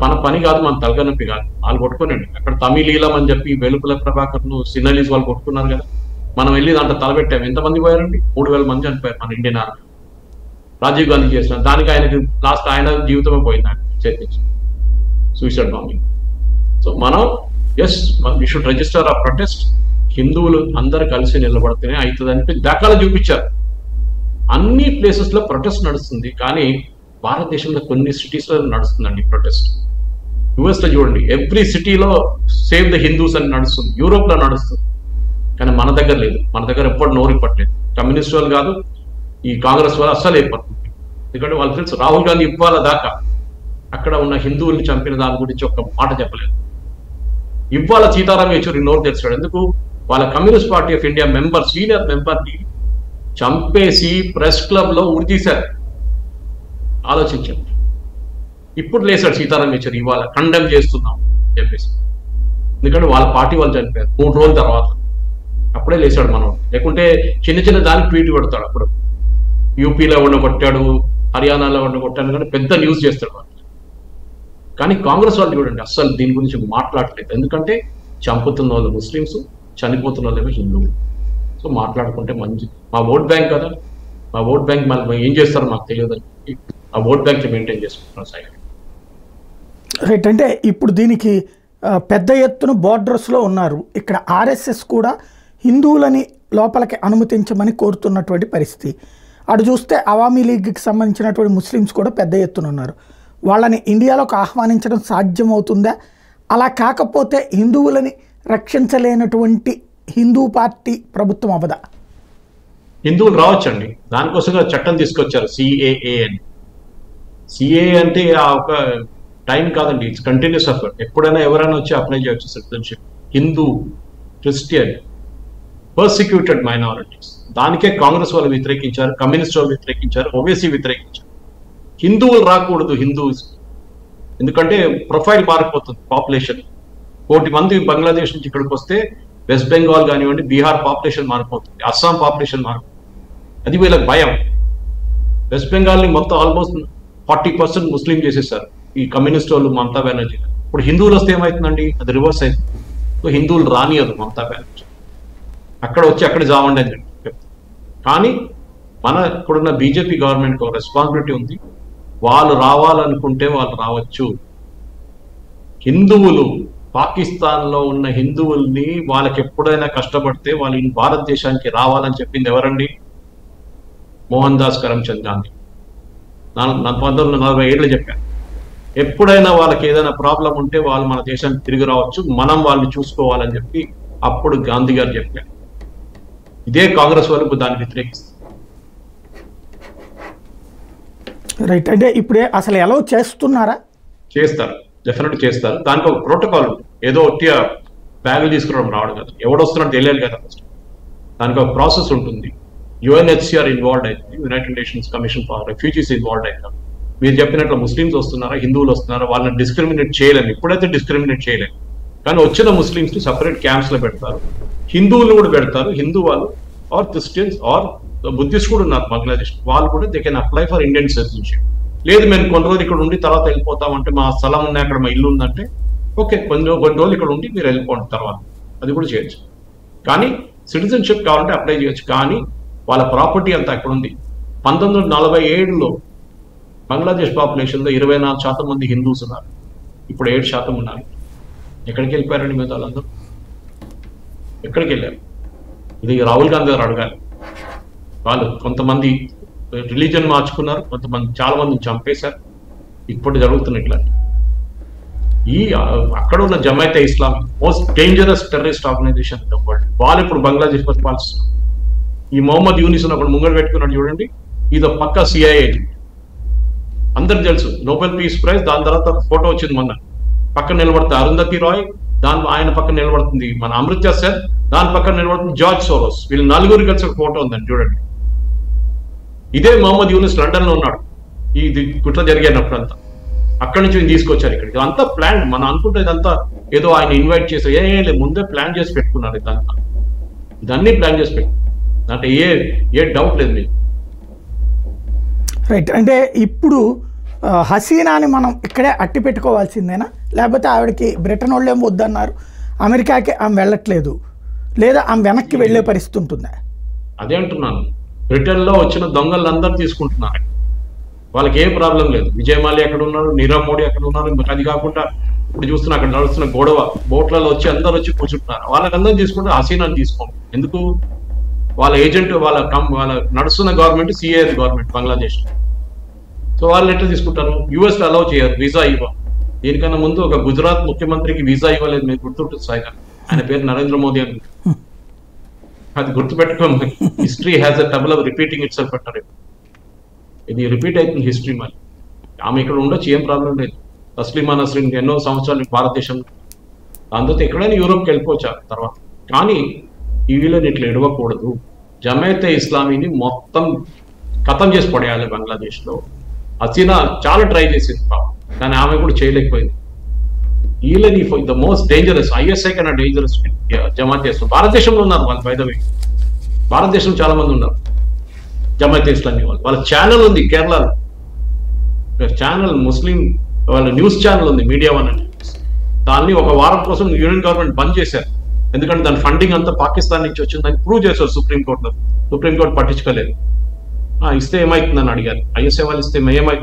మన పని కాదు, మన తలకనొప్పి కాదు, వాళ్ళు కొట్టుకునండి. అక్కడ తమిళీలం అని చెప్పి వెలుపుల ప్రభాకర్ను సిన్నలీస్ వాళ్ళు కొట్టుకున్నారు కదా, మనం వెళ్ళి దాంట్లో తలపెట్టాము. ఎంతమంది పోయారండి? 3000 మంది చనిపోయారు మన ఇండియన్ ఆర్మీ. రాజీవ్ గాంధీ చేసిన దానికి ఆయనకి లాస్ట్ ఆయన జీవితమే పోయింది, ఆయన చేతించి సూసైడ్ బాంబింగ్. సో మనం వీ షుడ్ రిజిస్టర్ ఆ ప్రొటెస్ట్. హిందువులు అందరు కలిసి నిలబడితేనే అవుతుందని దాఖలా చూపించారు. అన్ని ప్లేసెస్ లో ప్రొటెస్ట్ నడుస్తుంది, కానీ భారతదేశంలో కొన్ని సిటీస్ లో నడుస్తుందండి ప్రొటెస్ట్. యుఎస్ లో చూడండి, ఎవ్రీ సిటీలో సేవ్ ద హిందూస్ అని నడుస్తుంది, యూరోప్ లో నడుస్తుంది, కానీ మన దగ్గర లేదు. మన దగ్గర ఎప్పుడు నోరు ఇప్పట్లేదు. కమ్యూనిస్ట్ వాళ్ళు కాదు, ఈ కాంగ్రెస్ వాళ్ళు అస్సలు ఇప్పట్లేదు. ఎందుకంటే వాళ్ళు తెలుసు రాహుల్ గాంధీ ఇవ్వాల దాకా అక్కడ ఉన్న హిందువుల్ని చంపిన దాని గురించి ఒక మాట చెప్పలేదు. ఇవ్వాల సీతారాం యేచూరి నోరు తెరిచాడు. ఎందుకు? వాళ్ళ communist party of India senior మెంబర్ని చంపేసి ప్రెస్ క్లబ్ లో ఉరితీశారు. ఆలోచించండి. ఇప్పుడు లేచాడు సీతారాం యేచూరి, ఇవాళ కండెమ్ చేస్తున్నాం చెప్పేసి. ఎందుకంటే వాళ్ళ పార్టీ వాళ్ళు చనిపోయారు 3 రోజుల తర్వాత, అప్పుడే లేచాడు మనోడు. లేకుంటే చిన్న దానికి ట్వీట్ పెడతాడు. అప్పుడు యూపీలో ఉన్న కొట్టాడు, హర్యానాలో ఉన్న కొట్టాడు, కానీ పెద్ద న్యూస్ చేస్తాడు వాళ్ళు. కానీ కాంగ్రెస్ వాళ్ళు చూడండి అస్సలు దీని గురించి మాట్లాడలేదు. ఎందుకంటే చంపుతున్న వాళ్ళు ముస్లిమ్స్, చనిపోతున్న వాళ్ళేమో హిందువులు. సో మాట్లాడుకుంటే మంచి, మా ఓట్ బ్యాంక్ కదా, మా ఓట్ బ్యాంక్ మళ్ళీ ఏం చేస్తారో మాకు తెలియదు. ఆ ఓట్ బ్యాంక్ మెయింటైన్ చేసుకుంటున్నాం సాయి. రైట్. అంటే ఇప్పుడు దీనికి పెద్ద ఎత్తున బోర్డర్స్లో ఉన్నారు. ఇక్కడ ఆర్ఎస్ఎస్ కూడా హిందువులని లోపలికి అనుమతించమని కోరుతున్నటువంటి పరిస్థితి. అటు చూస్తే అవామీ లీగ్కి సంబంధించినటువంటి ముస్లిమ్స్ కూడా పెద్ద ఎత్తున ఉన్నారు. వాళ్ళని ఇండియాలోకి ఆహ్వానించడం సాధ్యమవుతుందా? అలా కాకపోతే హిందువులని రక్షించలేనటువంటి హిందూ పార్టీ ప్రభుత్వం అవ్వదా? హిందువులు రావచ్చండి, దానికోసంగా చట్టం తీసుకొచ్చారు సిఏఏ అని. సిఏఏ అంటే ఆ ఒక టైం కాదండి, ఇట్స్ కంటిన్యూస్ ఎఫర్ట్. ఎప్పుడైనా ఎవరైనా వచ్చి అప్లై చేయొచ్చు citizenship. Hindu, Christian, persecuted minorities, దానికే కాంగ్రెస్ వాళ్ళు వ్యతిరేకించారు, కమ్యూనిస్ట్ వాళ్ళు వ్యతిరేకించారు, ఓబీసీ వ్యతిరేకించారు. హిందువులు రాకూడదు హిందూస్, ఎందుకంటే ప్రొఫైల్ మారిపోతుంది. పాపులేషన్ 1 కోటి మంది బంగ్లాదేశ్ నుంచి ఇక్కడికి వస్తే వెస్ట్ బెంగాల్ కానివ్వండి, బీహార్ పాపులేషన్ మారిపోతుంది, అస్సాం పాపులేషన్ మారిపోతుంది. అది వీళ్ళకి భయం. వెస్ట్ బెంగాల్ని మొత్తం ఆల్మోస్ట్ 40% ముస్లిం చేసేసారు ఈ కమ్యూనిస్ట్ వాళ్ళు, మమతా బెనర్జీ. ఇప్పుడు హిందువులు వస్తే ఏమవుతుందండి, అది రివర్స్ అయింది. సో హిందువులు రానియదు మమతా బెనర్జీ, అక్కడ వచ్చి అక్కడ జావండి అని చెప్తారు. కానీ మన ఇప్పుడున్న బీజేపీ గవర్నమెంట్కి ఒక రెస్పాన్సిబిలిటీ ఉంది. వాళ్ళు రావాలనుకుంటే వాళ్ళు రావచ్చు. హిందువులు, పాకిస్తాన్లో ఉన్న హిందువుల్ని వాళ్ళకి ఎప్పుడైనా కష్టపడితే వాళ్ళు భారతదేశానికి రావాలని చెప్పింది ఎవరండి? మోహన్ దాస్ కరమ్చంద్ గాంధీ 1947 చెప్పారు. ఎప్పుడైనా వాళ్ళకి ఏదైనా ప్రాబ్లం ఉంటే వాళ్ళు మన దేశానికి తిరిగి రావచ్చు, మనం వాళ్ళని చూసుకోవాలని చెప్పి అప్పుడు గాంధీ గారు చెప్పారు. ఇదే కాంగ్రెస్ వాళ్ళు దాన్ని వ్యతిరేకిస్తారు. రైట్. అంటే ఇప్పుడే అసలు ఎలా చేస్తున్నారా? చేస్తారు, డెఫినెట్ చేస్తారు. దానికి ఒక ప్రోటోకాల్ ఉంటుంది. ఏదో ఒట్టిగా బ్యాగులు తీసుకురావడం రావడం కదా, ఎవడొస్తున్నాడు తెలియాలి కదా ఫస్ట్. దానికి ఒక ప్రాసెస్ ఉంటుంది. యుఎన్హెచ్సిఆర్ ఇన్వాల్వ్ అవుతుంది, United nations commission for refugees involve అవుతారు. మీరు చెప్పినట్లు ముస్లిమ్స్ వస్తున్నారా, హిందువులు వస్తున్నారా, వాళ్ళని డిస్క్రిమినేట్ చేయలేము, ఇప్పుడైతే డిస్క్రిమినేట్ చేయలేము. కానీ వచ్చిన ముస్లిమ్స్ ని సపరేట్ క్యాంప్స్ లో పెడతారు, హిందువులు కూడా పెడతారు. హిందూ వాళ్ళు ఆర్ క్రిస్టియన్స్ ఆర్ బుద్ధిస్ట్ కూడా ఉన్నారు బంగ్లాదేశ్, వాళ్ళు కూడా they can apply for Indian citizenship. లేదు మేము కొన్ని రోజులు ఇక్కడ ఉండి తర్వాత వెళ్ళిపోతామంటే, మా స్థలం ఉన్నాయి అక్కడ, మా ఇల్లు ఉందంటే ఓకే, కొన్ని రోజులు ఇక్కడ ఉండి మీరు వెళ్ళిపోండి తర్వాత, అది కూడా చేయొచ్చు. కానీ సిటిజన్షిప్ కావాలంటే అప్లై చేయొచ్చు. కానీ వాళ్ళ ప్రాపర్టీ అంతా అక్కడ ఉంది. 1947లో బంగ్లాదేశ్ పాపులేషన్లో 24% మంది హిందూస్ ఉన్నారు, ఇప్పుడు 7% ఉన్నారు. ఎక్కడికి వెళ్ళిపోయారండి మీద వాళ్ళందరూ? ఎక్కడికి వెళ్ళారు? ఇది రాహుల్ గాంధీ గారు అడగాలి. వాళ్ళు కొంతమంది రిలీజన్ మార్చుకున్నారు, కొంతమంది చాలా మందిని చంపేశారు. ఇప్పుడు జరుగుతున్న ఇట్లా ఈ అక్కడ ఉన్న Jamaat e Islami most dangerous terrorist organisation in the world. వాళ్ళు ఇప్పుడు బంగ్లాదేశ్ పరిపాలిస్తున్నారు. ఈ మొహమ్మద్ యూనిస్ ఉన్నప్పుడు ముంగడు పెట్టుకున్నాడు చూడండి, ఇది పక్కా సిఐఏ ఏజెంట్. అందరికి తెలుసు, నోబెల్ పీస్ ప్రైజ్. దాని తర్వాత ఫోటో వచ్చింది మొన్న, పక్కన నిలబడుతుంది అరుంధతి రాయ్, ఆయన పక్కన నిలబడుతుంది మన అమృత్య సెన్, దాని పక్కన నిలబడుతుంది జార్జ్ సోరోస్. వీళ్ళు నలుగురు కలిసి ఒక ఫోటో ఉందండి చూడండి. ఇదే మొహమ్మద్ యూనిస్ లండన్ లో ఉన్నాడు ఇది కుట్ర జరిగినప్పుడు అంతా. అక్కడి నుంచి తీసుకొచ్చారు ఇక్కడికి. అంతా ప్లాన్. మనం అనుకుంటే ఇదంతా ఏదో ఆయన ఇన్వైట్ చేసి లేదు, ముందే ప్లాన్ చేసి పెట్టుకున్నారు. ఇదంతా ఇదన్నీ ప్లాన్ చేసి పెట్టుకున్నారు, అంటే ఏ డౌట్ లేదు మీకు. రైట్. అంటే ఇప్పుడు హసీనాని మనం ఇక్కడే అట్టి పెట్టుకోవాల్సిందేనా, లేకపోతే ఆవిడకి బ్రిటన్ వాళ్ళు ఏమో వద్దన్నారు, అమెరికాకి ఆమె వెళ్ళట్లేదు, లేదా ఆమె వెనక్కి వెళ్ళే పరిస్థితి ఉంటుందా? అదే అంటున్నాను. బ్రిటన్లో వచ్చిన దొంగలందరూ తీసుకుంటున్నారు, వాళ్ళకి ఏ ప్రాబ్లం లేదు. విజయమాలి అక్కడ ఉన్నారు, నీరవ్ మోడీ అక్కడ ఉన్నారు. అది కాకుండా ఇప్పుడు చూస్తున్నా అక్కడ నడుస్తున్న గొడవ, బోట్లలో వచ్చి అందరు వచ్చి కూర్చుంటున్నారు. వాళ్ళకందరూ తీసుకుంటే హసీనాని తీసుకోండి. ఎందుకు? వాళ్ళ ఏజెంట్, వాళ్ళ నడుస్తున్న government CA government Bangladesh. So వాళ్ళు ఎట్లా తీసుకుంటారు? యూఎస్లో అలౌ చేయరు, వీసా ఇవ్వం. దీనికన్నా ముందు ఒక గుజరాత్ ముఖ్యమంత్రికి వీసా ఇవ్వలేదు, మీకు గుర్తుంటుంది సాయిగా, ఆయన పేరు నరేంద్ర మోదీ అని. అది గుర్తుపెట్టుకోండి. History has a trouble of repeating it self అంటారు. ఇది రిపీట్ అవుతుంది హిస్టరీ. మరి ఆమె ఇక్కడ ఉండొచ్చు, ఏం ప్రాబ్లం లేదు. తస్లీమా నస్రీన్ ఎన్నో సంవత్సరాలు భారతదేశంలో, దాని తర్వాత ఎక్కడైనా యూరోప్కి వెళ్ళిపోవచ్చు తర్వాత. కానీ ఈ వీళ్ళని ఇట్లా ఎడవకూడదు. జమైతే ఇస్లామీని మొత్తం ఖతం చేసి పడేయాలి బంగ్లాదేశ్లో. హసీనా చాలా ట్రై చేసింది కానీ ఆమె కూడా చేయలేకపోయింది. వీళ్ళని ద మోస్ట్ డేంజరస్, ఐఎస్ఐ కన్నా డేంజరస్ జమాత్ ఇస్లాం. భారతదేశంలో ఉన్నారు వాళ్ళు, బై ద వే భారతదేశంలో చాలా మంది ఉన్నారు జమైతే ఇస్లామీ వాళ్ళు. వాళ్ళ ఛానల్ ఉంది కేరళలో, ఛానల్ ముస్లిం వాళ్ళ న్యూస్ ఛానల్ ఉంది, మీడియా వన్ అని. దాన్ని ఒక వారం కోసం యూనియన్ గవర్నమెంట్ బంద్ చేశారు, ఎందుకంటే దాని ఫండింగ్ అంతా పాకిస్తాన్ నుంచి వచ్చిందని ప్రూవ్ చేశారు సుప్రీంకోర్టులో. సుప్రీంకోర్టు పట్టించుకోలేదు. ఇస్తే ఏమవుతుందని అడిగారు. ఐఎస్ఐ వాళ్ళు ఇస్తే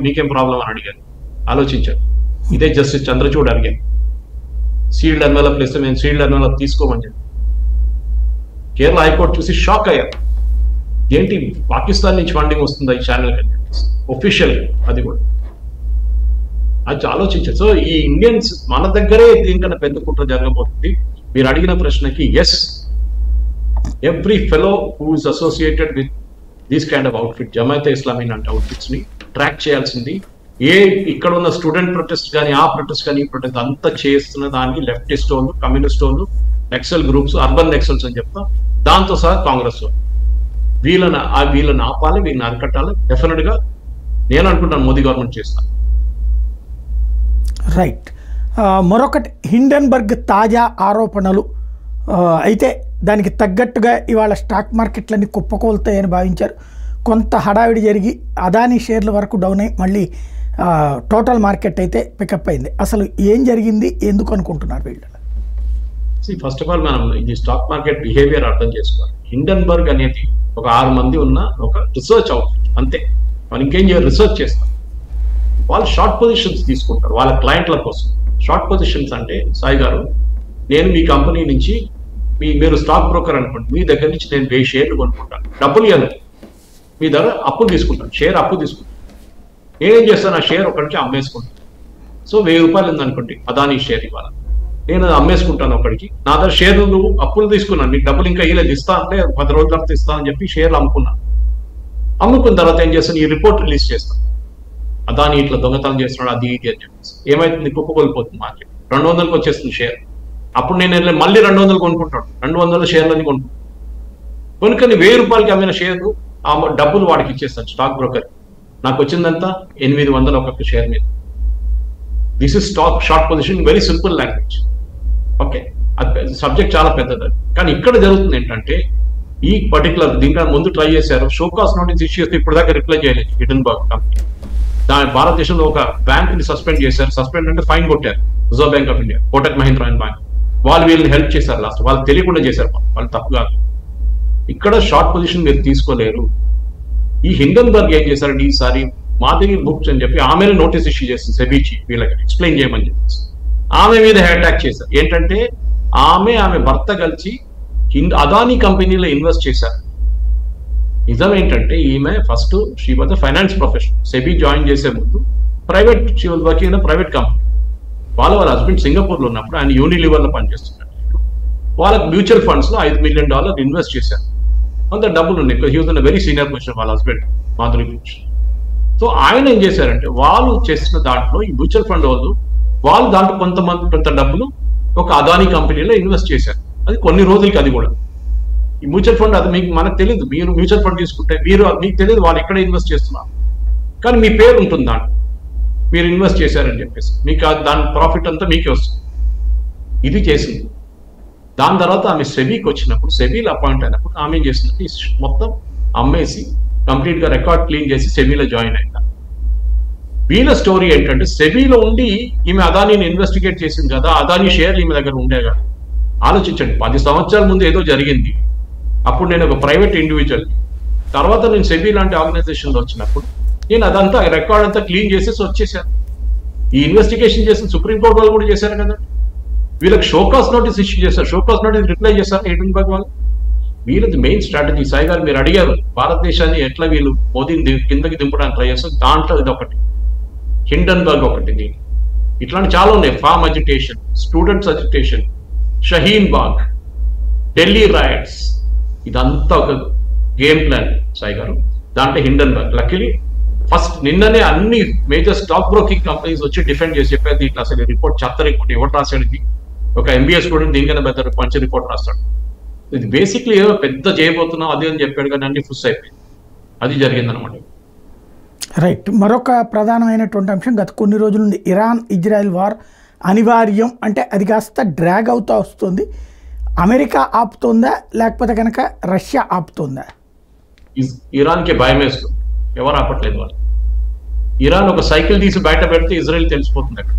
మీకేం ప్రాబ్లం అని అడిగారు. ఆలోచించారు. ఇదే జస్టిస్ చంద్రచూడ్ అడిగారు. సీల్డ్ ఎన్వెలప్ ఇస్తే మేము సీల్డ్ ఎన్వెలప్ తీసుకోమని చెప్పి కేరళ హైకోర్టు చూసి షాక్ అయ్యారు. ఏంటి పాకిస్తాన్ నుంచి ఫండింగ్ వస్తుందా ఈ ఛానల్ అని చెప్పేసి ఒఫీషియల్, అది కూడా అది ఆలోచించారు. సో ఈ ఇండియన్స్ మన దగ్గరే దీనికన్నా పెద్ద కుట్ర జరగబోతుంది. మీరు అడిగిన ప్రశ్నకి yes, every fellow who is associated with this kind of outfit, Jamaat-e Islami అంటే అవుట్ఫిట్స్ ని ట్రాక్ చేయాల్సింది. ఇక్కడ ఉన్న స్టూడెంట్ ప్రొటెస్ట్ కానీ ఆ ప్రొటెస్ట్ కానీ ఈ ప్రొటెస్ట్ అంతా చేస్తున్న దానికి లెఫ్టిస్ట్ వాళ్ళు, కమ్యూనిస్ట్ వాళ్ళు, నక్సల్ గ్రూప్స్, అర్బన్ నక్సల్స్ అని చెప్తాం, దాంతో సహా కాంగ్రెస్ వాళ్ళు వీళ్ళని ఆపాలి, వీళ్ళని అరికట్టాలి. డెఫినెట్ గా నేను అనుకుంటాను మోదీ గవర్నమెంట్ చేస్తాను. రైట్. మరొకటి హిండెన్బర్గ్ తాజా ఆరోపణలు. అయితే దానికి తగ్గట్టుగా ఇవాళ స్టాక్ మార్కెట్లన్నీ కుప్పకూలుతాయని భావించారు. కొంత హడావిడి జరిగి అదానీ షేర్ల వరకు డౌన్ అయ్యి మళ్ళీ టోటల్ మార్కెట్ అయితే పికప్ అయింది. అసలు ఏం జరిగింది, ఎందుకు అనుకుంటున్నారు వీళ్ళు? ఫస్ట్ ఆఫ్ ఆల్ మనం ఇది స్టాక్ మార్కెట్ బిహేవియర్ అర్థం చేసుకోవాలి. హిండెన్బర్గ్ అనేది ఒక 6 మంది ఉన్న ఒక రీసెర్చ్ అవుట్ఫిట్ అంతే. మనం ఇంకేం చేయాలి, రీసెర్చ్ చేస్తాం. వాళ్ళు షార్ట్ పొజిషన్స్ తీసుకుంటారు వాళ్ళ క్లయింట్ల కోసం. షార్ట్ పొజిషన్స్ అంటే సాయి గారు, నేను మీ కంపెనీ నుంచి మీరు స్టాక్ బ్రోకర్ అనుకోండి, మీ దగ్గర నుంచి నేను 1000 షేర్లు కొనుక్కుంటాను, డబ్బులు ఇవ్వను, మీ దగ్గర అప్పులు తీసుకుంటాను, షేర్ అప్పు తీసుకుంటాను. నేనేం చేస్తాను, ఆ షేర్ ఒకరికి అమ్మేసుకుంటాను. సో 1000 రూపాయలు ఉందనుకోండి అదానీ షేర్ ఇవాళ, నేను అది అమ్మేసుకుంటాను ఒకరికి. నా దగ్గర షేర్లు నువ్వు అప్పులు తీసుకున్నాను, నీకు డబ్బులు ఇంకా ఇవ్వలేదు, ఇస్తా అంటే 10 రోజుల తర్వాత ఇస్తా అని చెప్పి షేర్లు అమ్ముకున్నాను. అమ్ముకున్న తర్వాత ఏం చేస్తాను, ఈ రిపోర్ట్ రిలీజ్ చేస్తాను, అదానీ ఇట్లా దొంగతనం చేస్తున్నాడు అది ఇది అని చెప్పేసి. ఏమైతుంది, కుప్పకొలిపోతుంది మార్కెట్, 200కి వచ్చేస్తుంది షేర్. అప్పుడు నేను మళ్ళీ 200 కొనుక్కుంటాడు, 200 షేర్లని కొనుక్కుంటాను. కొనుక్కొని 1000 రూపాయలకి అమ్మిన షేర్లు ఆ డబ్బులు వాడికి ఇచ్చేస్తాను స్టాక్ బ్రోకర్. నాకు వచ్చిందంతా 800 ఒక్కొక్క షేర్ మీద. This is stock short position, very simple language. Okay, అది సబ్జెక్ట్ చాలా పెద్దది. కానీ ఇక్కడ జరుగుతుంది ఏంటంటే, ఈ పర్టికులర్ దీనికన్నా ముందు ట్రై చేశారు, షోకాస్ నోటీస్ ఇష్యూ చేస్తే ఇప్పుడు దాకా రిప్లై చేయలేదు హిండెన్బర్గ్ కంపెనీ. భారతదేశంలో ఒక బ్యాంక్ ని సస్పెండ్ చేశారు. సస్పెండ్ అంటే ఫైన్ కొట్టారు. Reserve bank of India, Kotak Mahindra and bank వాళ్ళు వీళ్ళని హెల్ప్ చేశారు. లాస్ట్ వాళ్ళు తెలియకుండా చేశారు, వాళ్ళు తప్పు కాదు. ఇక్కడ షార్ట్ పొజిషన్ మీరు తీసుకోలేరు. ఈ హిండెన్బర్గ్ ఏం చేశారంటే ఈసారి మాధవి బుక్స్ అని చెప్పి ఆమెను నోటీస్ ఇష్యూ చేసింది సెబీకి, వీళ్ళకి ఎక్స్ప్లెయిన్ చేయమని చెప్పేసి. ఆమె మీద అటాక్ చేశారు. ఏంటంటే ఆమె భర్త కలిసి అదానీ కంపెనీలో ఇన్వెస్ట్ చేశారు. నిజం ఏంటంటే ఈమె first she was a finance professional. SEBI join చేసే ముందు private, she was working in private company. వాళ్ళ హస్బెండ్ సింగపూర్ లో ఉన్నప్పుడు ఆయన యూనిలివర్ లో పనిచేస్తున్నారు. వాళ్ళకి మ్యూచువల్ ఫండ్స్ లో $5 మిలియన్ ఇన్వెస్ట్ చేశారు. అంత డబ్బులు ఉన్నాయి. He was in very senior position వాళ్ళ హస్బెండ్ మాధురి బుక్స్. సో ఆయన ఏం చేశారంటే వాళ్ళు చేసిన దాంట్లో ఈ మ్యూచువల్ ఫండ్ వాళ్ళు దాంట్లో కొంత డబ్బులు ఒక అదానీ కంపెనీలో ఇన్వెస్ట్ చేశారు. అది కొన్ని రోజులకి. అది కూడా ఈ మ్యూచువల్ ఫండ్ అది మనకు తెలియదు. మీరు మ్యూచువల్ ఫండ్ తీసుకుంటే మీకు తెలియదు వాళ్ళు ఎక్కడ ఇన్వెస్ట్ చేస్తున్నారు, కానీ మీ పేరు ఉంటుంది దాంట్లో, మీరు ఇన్వెస్ట్ చేశారని చెప్పేసి. మీకు దాని ప్రాఫిట్ అంతా మీకే వస్తుంది. ఇది చేసింది. దాని తర్వాత ఆమె సెబీకి వచ్చినప్పుడు, సెబీలో అపాయింట్ అయినప్పుడు ఆమె ఏం చేసిందంటే మొత్తం అమ్మేసి కంప్లీట్ గా రికార్డ్ క్లీన్ చేసి సెబీలో జాయిన్ అయిందా. వీళ్ళ స్టోరీ ఏంటంటే సెబీలో ఉండి ఈమె అదానీని ఇన్వెస్టిగేట్ చేసింది కదా, అదానీ షేర్లు ఈమె దగ్గర ఉండే కదా. ఆలోచించండి, 10 సంవత్సరాల ముందు ఏదో జరిగింది. అప్పుడు నేను ఒక ప్రైవేట్ ఇండివిజువల్, తర్వాత నేను సెబీ లాంటి ఆర్గనైజేషన్ లో వచ్చినప్పుడు నేను అదంతా రికార్డ్ అంతా క్లీన్ చేసేసి వచ్చేసాను. ఈ ఇన్వెస్టిగేషన్ చేసిన సుప్రీంకోర్టు వాళ్ళు కూడా చేశారు కదా. వీళ్ళకి షోకాస్ నోటీస్ ఇష్యూ చేశారు, షోకాస్ నోటీస్ రిప్లై చేశారు హిండెన్బర్గ్ వాళ్ళు. వీళ్ళది మెయిన్ స్ట్రాటజీ. సాయి గారు మీరు అడిగారు భారతదేశాన్ని ఎట్లా వీళ్ళు మోదీని కిందకి దింపడానికి ట్రై చేస్తారు. దాంట్లో ఇది ఒకటి, హిండెన్బర్గ్ ఒకటి. ఇట్లాంటి చాలా ఉన్నాయి. Farm agitation, students agitation, Shaheen Bagh, Delhi riots, ఇదంతా ఒక గేమ్ ప్లాన్ సాయి గారు. దాంట్లో హిండెన్బర్గ్ లక్కీలీ ఫస్ట్ నిన్ననే అన్ని మేజర్ స్టాక్ బ్రోకింగ్ కంపెనీస్ వచ్చి డిఫెండ్ చేసి చెప్పేది ఇట్లా అసలు రిపోర్ట్ చెత్త రిపోర్ట్, ఎవరు రాశాడు ఇది, ఒక ఎంబీఏ స్టూడెంట్ దీనికన్నా పెద్ద మంచి రిపోర్ట్ రాస్తాడు, ఇది బేసిక్లీ ఏదో పెద్ద చేయబోతున్నాం అది అని చెప్పాడు, కానీ అన్ని ఫుస్ అయిపోయింది. అది జరిగిందనమాట. రైట్. మరొక ప్రధానమైనటువంటి అంశం, గత కొన్ని రోజుల నుండి ఇరాన్ ఇజ్రాయెల్ వార్ అనివార్యం అంటే అది కాస్త డ్రాగ్ అవుతూ వస్తుంది. అమెరికా ఆపుతుందా లేకపోతే కనుక రష్యా ఆపుతుందా? ఇరాన్కి భయం వేస్తుంది, ఎవరు ఆపట్లేదు వాళ్ళు. ఇరాన్ ఒక సైకిల్ తీసి బయట పెడితే ఇజ్రాయెల్ తెలిసిపోతుంది అక్కడ.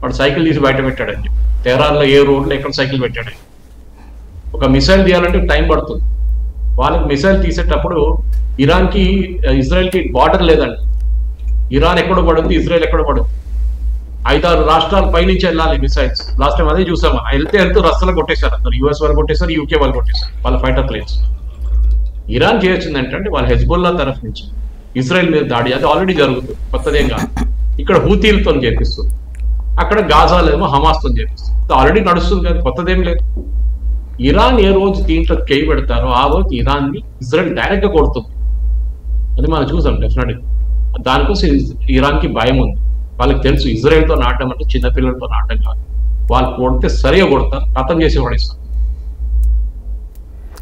వాడు సైకిల్ తీసి బయట పెట్టాడని చెప్పి తెహరాన్లో ఏ రోడ్లో ఎక్కడ సైకిల్ పెట్టాడని. ఒక మిసైల్ తీయాలంటే టైం పడుతుంది. వాళ్ళకి మిసైల్ తీసేటప్పుడు ఇరాన్కి ఇజ్రాయెల్కి బార్డర్ లేదండి. ఇరాన్ ఎక్కడో పడుతుంది, ఇజ్రాయెల్ ఎక్కడో పడుతుంది. 5-6 రాష్ట్రాల పైనుంచి వెళ్ళాలి మిసైల్స్. లాస్ట్ టైం అదే చూసాము. వెళ్తూ రస్తలు కొట్టేశారు అందరు. యూఎస్ వాళ్ళు కొట్టేశారు, యూకే వాళ్ళు కొట్టేశారు వాళ్ళ ఫైటర్ ప్లేన్స్. ఇరాన్ చేయాల్సింది ఏంటంటే వాళ్ళ హెజ్బుల్లా తరఫు నుంచి ఇజ్రాయెల్ మీద దాడి, అది ఆల్రెడీ జరుగుతుంది, కొత్తదేం కాదు. ఇక్కడ హూతీలతో చేపిస్తుంది, అక్కడ గాజాలేమో హమాస్తో చేపిస్తుంది. ఆల్రెడీ నడుస్తుంది కదా, కొత్తదేం లేదు. ఇరాన్ ఏ రోజు దీంట్లో చేయి పెడతారో ఆ రోజు ఇరాన్ని ఇజ్రాయెల్ డైరెక్ట్ గా కొడుతుంది. అది మనం చూసాం డెఫినెట్గా. దానికోసం ఇరాన్కి భయం ఉంది. వాళ్ళకి తెలుసు ఇజ్రాయెల్తో నాటడం అంటే చిన్నపిల్లలతో నాటడం కాదు. వాళ్ళు కొడితే సరిగా కొడతారు, ఖతం చేసి పడేస్తారు.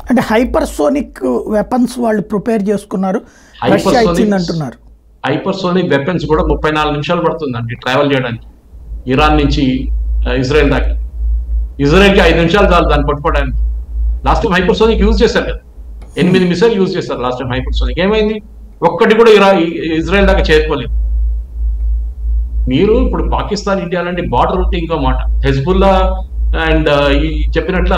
అంటే హైపర్సోనిక్ వెపన్స్ వాళ్ళు ప్రిపేర్ చేసుకున్నారు, రష్యా ఇచ్చిందంటున్నారు. హైపర్సోనిక్ వెపన్స్ కూడా 34 నిమిషాలు పడుతుందండి ట్రావెల్ చేయడానికి ఇరాన్ నుంచి ఇజ్రాయెల్ దాకా. ఇజ్రాయెల్కి 5 నిమిషాలు చాలు దాన్ని పట్టుకోవడానికి. లాస్ట్ టైం హైపర్సోనిక్ యూజ్ చేశారు కదా, 8 మిసైల్ యూజ్ చేస్తారు లాస్ట్ టైం హైపర్సోనిక్. ఏమైంది? ఒక్కటి కూడా ఇజ్రాయెల్ దాకా చేరుకోలేదు. మీరు ఇప్పుడు పాకిస్తాన్ ఇండియా లాంటి బార్డర్ ఉంటే ఇంకో మాట. హెజ్బుల్లా అండ్ ఈ చెప్పినట్ల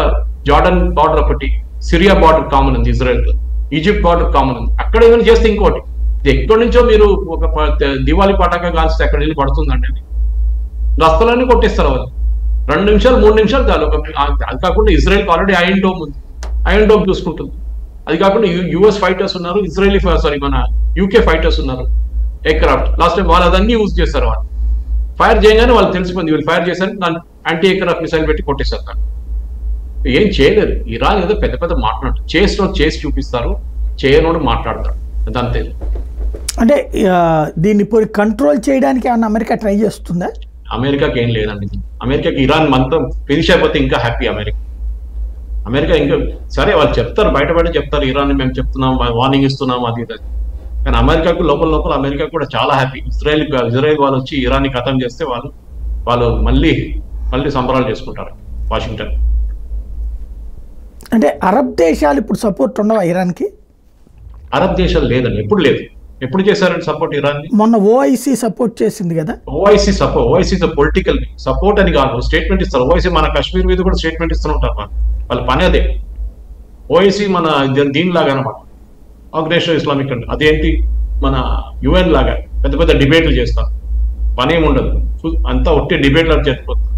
జార్డన్ బార్డర్ ఒకటి, సిరియా బార్డర్ కామన్ ఉంది ఇజ్రాయెల్తో, ఈజిప్ట్ బార్డర్ కామన్ ఉంది. అక్కడ ఏమైనా చేస్తే ఇంకోటి. ఇది ఎక్కడి నుంచో మీరు ఒక దివాళీ పటాకా కాల్స్తే అక్కడ వెళ్ళి పడుతుందండి. అది రస్తలన్నీ కొట్టేస్తారు వాళ్ళు. 2 నిమిషాలు 3 నిమిషాలు చాలు. అది కాకుండా ఇజ్రాయెల్కి ఆల్రెడీ ఐరన్ డోమ్ ఉంది, ఐరన్ డోమ్ చూసుకుంటుంది. అది కాకుండా యుఎస్ ఫైటర్స్ ఉన్నారు, ఇజ్రాయలీ మన యూకే ఫైటర్స్ ఉన్నారు, ఎయిర్ క్రాఫ్ట్. లాస్ట్ టైం వాళ్ళు అదన్నీ యూజ్ చేస్తారు. వాళ్ళు ఫైర్ చేయగానే వాళ్ళు తెలిసిపోయింది వీళ్ళు ఫైర్ చేశారు, దాన్ని యాంటీ ఎయిర్ క్రాఫ్ట్ మిసైల్ పెట్టి కొట్టేశారు. దాన్ని ఏం చేయలేరు. ఇరాన్ ఏదో పెద్ద పెద్ద మాట్లాడు, చేసి చూపిస్తారు, చేయనోడు మాట్లాడతాడు, అదంతే. అంటే దీన్ని కంట్రోల్ చేయడానికి ఏమన్నా అమెరికా ట్రై చేస్తుందా? అమెరికాకి ఏం లేదండి. అమెరికాకి ఇరాన్ మొత్తం ఫినిష్ అయిపోతే ఇంకా హ్యాపీ అమెరికా ఇంకా సరే వాళ్ళు చెప్తారు, బయటపడి చెప్తారు ఇరాన్ మేము చెప్తున్నాం, వార్నింగ్ ఇస్తున్నాం, అది ఇది. కానీ అమెరికాకు లోపల అమెరికా కూడా చాలా హ్యాపీ. ఇజ్రాయెల్ వాళ్ళు వచ్చి ఇరాన్ని ఖతం చేస్తే వాళ్ళు మళ్ళీ సంబరాలు చేసుకుంటారు వాషింగ్టన్. అంటే అరబ్ దేశాలు ఇప్పుడు సపోర్ట్ ఉండవా ఇరాన్కి? అరబ్ దేశాలు లేదండి, ఎప్పుడు లేదు. ఎప్పుడు చేశారండి సపోర్ట్ ఇరాన్? మొన్న ఓఐసీ సపోర్ట్ చేసింది కదా. ఓఐసీ పొలిటికల్ సపోర్ట్ అని కాదు, స్టేట్మెంట్ ఇస్తారు. ఓఐసీ మన కాశ్మీర్ మీద కూడా స్టేట్మెంట్ ఇస్తూ ఉంటారు. వాళ్ళ పని అదే. ఓఐసీ మన దీనిలాగా అనమాట, ఆర్గనైజేషన్ ఇస్లామిక్ అంటే అదేంటి మన యుఎన్ లాగా పెద్ద పెద్ద డిబేట్లు చేస్తారు, పనేం ఉండదు, అంతా ఒట్టి డిబేట్లు అని చెప్పిపోతుంది.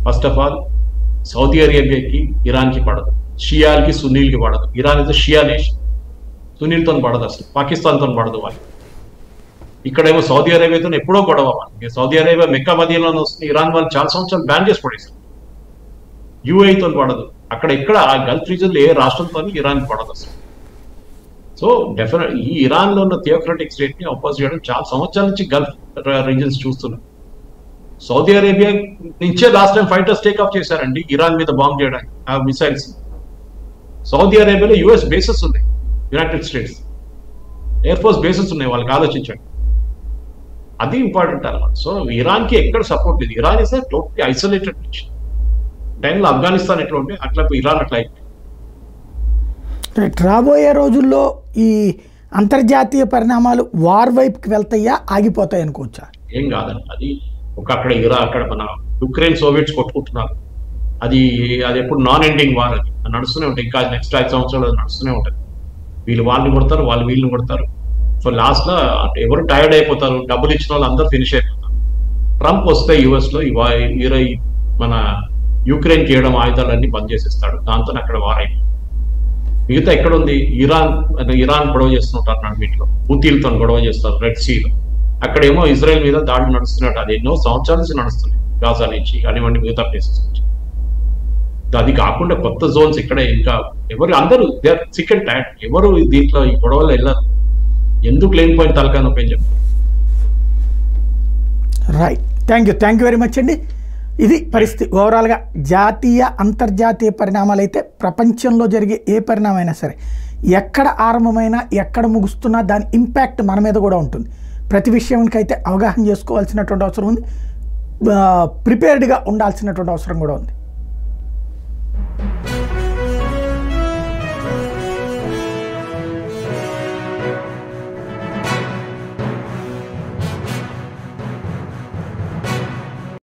ఫస్ట్ ఆఫ్ ఆల్ సౌదీ అరేబియాకి ఇరాన్కి పడదు, షియాలకి సున్నీలకి పడదు. ఇరాన్ అయితే షియా నేషన్, సునీల్తో పడదు, అసలు పాకిస్తాన్తో పడదు. వాళ్ళు ఇక్కడేమో సౌదీ అరేబియాతో ఎప్పుడో గొడవ. సౌదీ అరేబియా మెక్కా మదీనాలో వస్తుంది, ఇరాన్ వాళ్ళు చాలా సంవత్సరాలు బ్యాన్ చేసి పడేస్తారు. యూఏఈతో పడదు, అక్కడ ఎక్కడ ఆ గల్ఫ్ రీజన్లో ఏ రాష్ట్రంతో ఇరాన్ పడదు అసలు. సో డెఫినెట్ ఈ ఇరాన్లో ఉన్న థియోక్రటిక్ స్టేట్ ని అపోజ్ చేయడం చాలా సంవత్సరాల నుంచి గల్ఫ్ రీజన్స్ చూస్తున్నాం. సౌదీ అరేబియా నుంచే లాస్ట్ టైం ఫైటర్స్ టేక్అప్ చేశారండి ఇరాన్ మీద బాంబ్ చేయడానికి ఆ మిసైల్స్. సౌదీ అరేబియాలో యుఎస్ బేసెస్ ఉన్నాయి, United states air force bases ఉన్నాయి, వాళ్ళకి ఆలోచించండి. అది ఇంపార్టెంట్ అన్నమాట. సో ఇరాన్కి ఎక్కడ సపోర్ట్ లేదు. Iran is totally isolated nation. టైంలో ఆఫ్ఘనిస్తాన్ ఎట్లా ఉంటే అట్లా ఇరాన్ అట్లా అయిపోయింది. రాబోయే రోజుల్లో ఈ అంతర్జాతీయ పరిణామాలు వార్ వైపుకి వెళ్తాయా, ఆగిపోతాయి అనుకోవచ్చా? ఏం కాదండి, అది అక్కడ అక్కడ మన యుక్రెయిన్ సోవియట్స్ కొట్టుకుంటున్నారు. అది ఎప్పుడు నాన్ ఎండింగ్ వార్, అది నడుస్తూనే ఉంటాయి. ఇంకా నెక్స్ట్ 5 సంవత్సరాలు అది నడుస్తూనే ఉంటుంది. వీళ్ళు వాళ్ళని కొడతారు, వాళ్ళు వీళ్ళని కొడతారు. సో లాస్ట్ లో ఎవరు టైర్డ్ అయిపోతారు, డబ్బులు ఇచ్చిన వాళ్ళు అందరూ ఫినిష్ అయిపోతారు. ట్రంప్ వస్తే యుఎస్ లో మన యుక్రెయిన్ చేయడం ఆయుధాలన్నీ బంద్ చేసేస్తాడు, దాంతో అక్కడ వార్ అయిపోయింది. మిగతా ఎక్కడ ఉంది? ఇరాన్ గొడవ చేస్తుంటారు, వీటిలో హూతీలతో గొడవ చేస్తారు రెడ్ సీలో. అక్కడేమో ఇజ్రాయెల్ మీద దాడులు నడుస్తున్నట్టు, అది ఎన్నో సంవత్సరాల నుంచి నడుస్తున్నాయి, గాజా నుంచి కానివ్వండి మిగతా ప్లేసెస్ నుంచి. అది కాకుండా కొత్త జోన్స్ ఇక్కడే ఇంకా అందరూ they are sick and tired. ఎవరు దీంట్లో ఈ గొడవలు వెళ్ళారు, ఎందుకు లేని పాయింట్ తలకాయ నొప్పి అని చెప్పి. Right, thank you very much అండి. ఇది పరిస్థితి. ఓవరాల్గా జాతీయ అంతర్జాతీయ పరిణామాలు అయితే ప్రపంచంలో జరిగే ఏ పరిణామైనా సరే ఎక్కడ ఆరంభమైనా ఎక్కడ ముగుస్తున్నా దాని ఇంపాక్ట్ మన మీద కూడా ఉంటుంది. ప్రతి విషయానికైతే అవగాహన చేసుకోవాల్సినటువంటి అవసరం ఉంది, ప్రిపేర్డ్గా ఉండాల్సినటువంటి అవసరం కూడా ఉంది.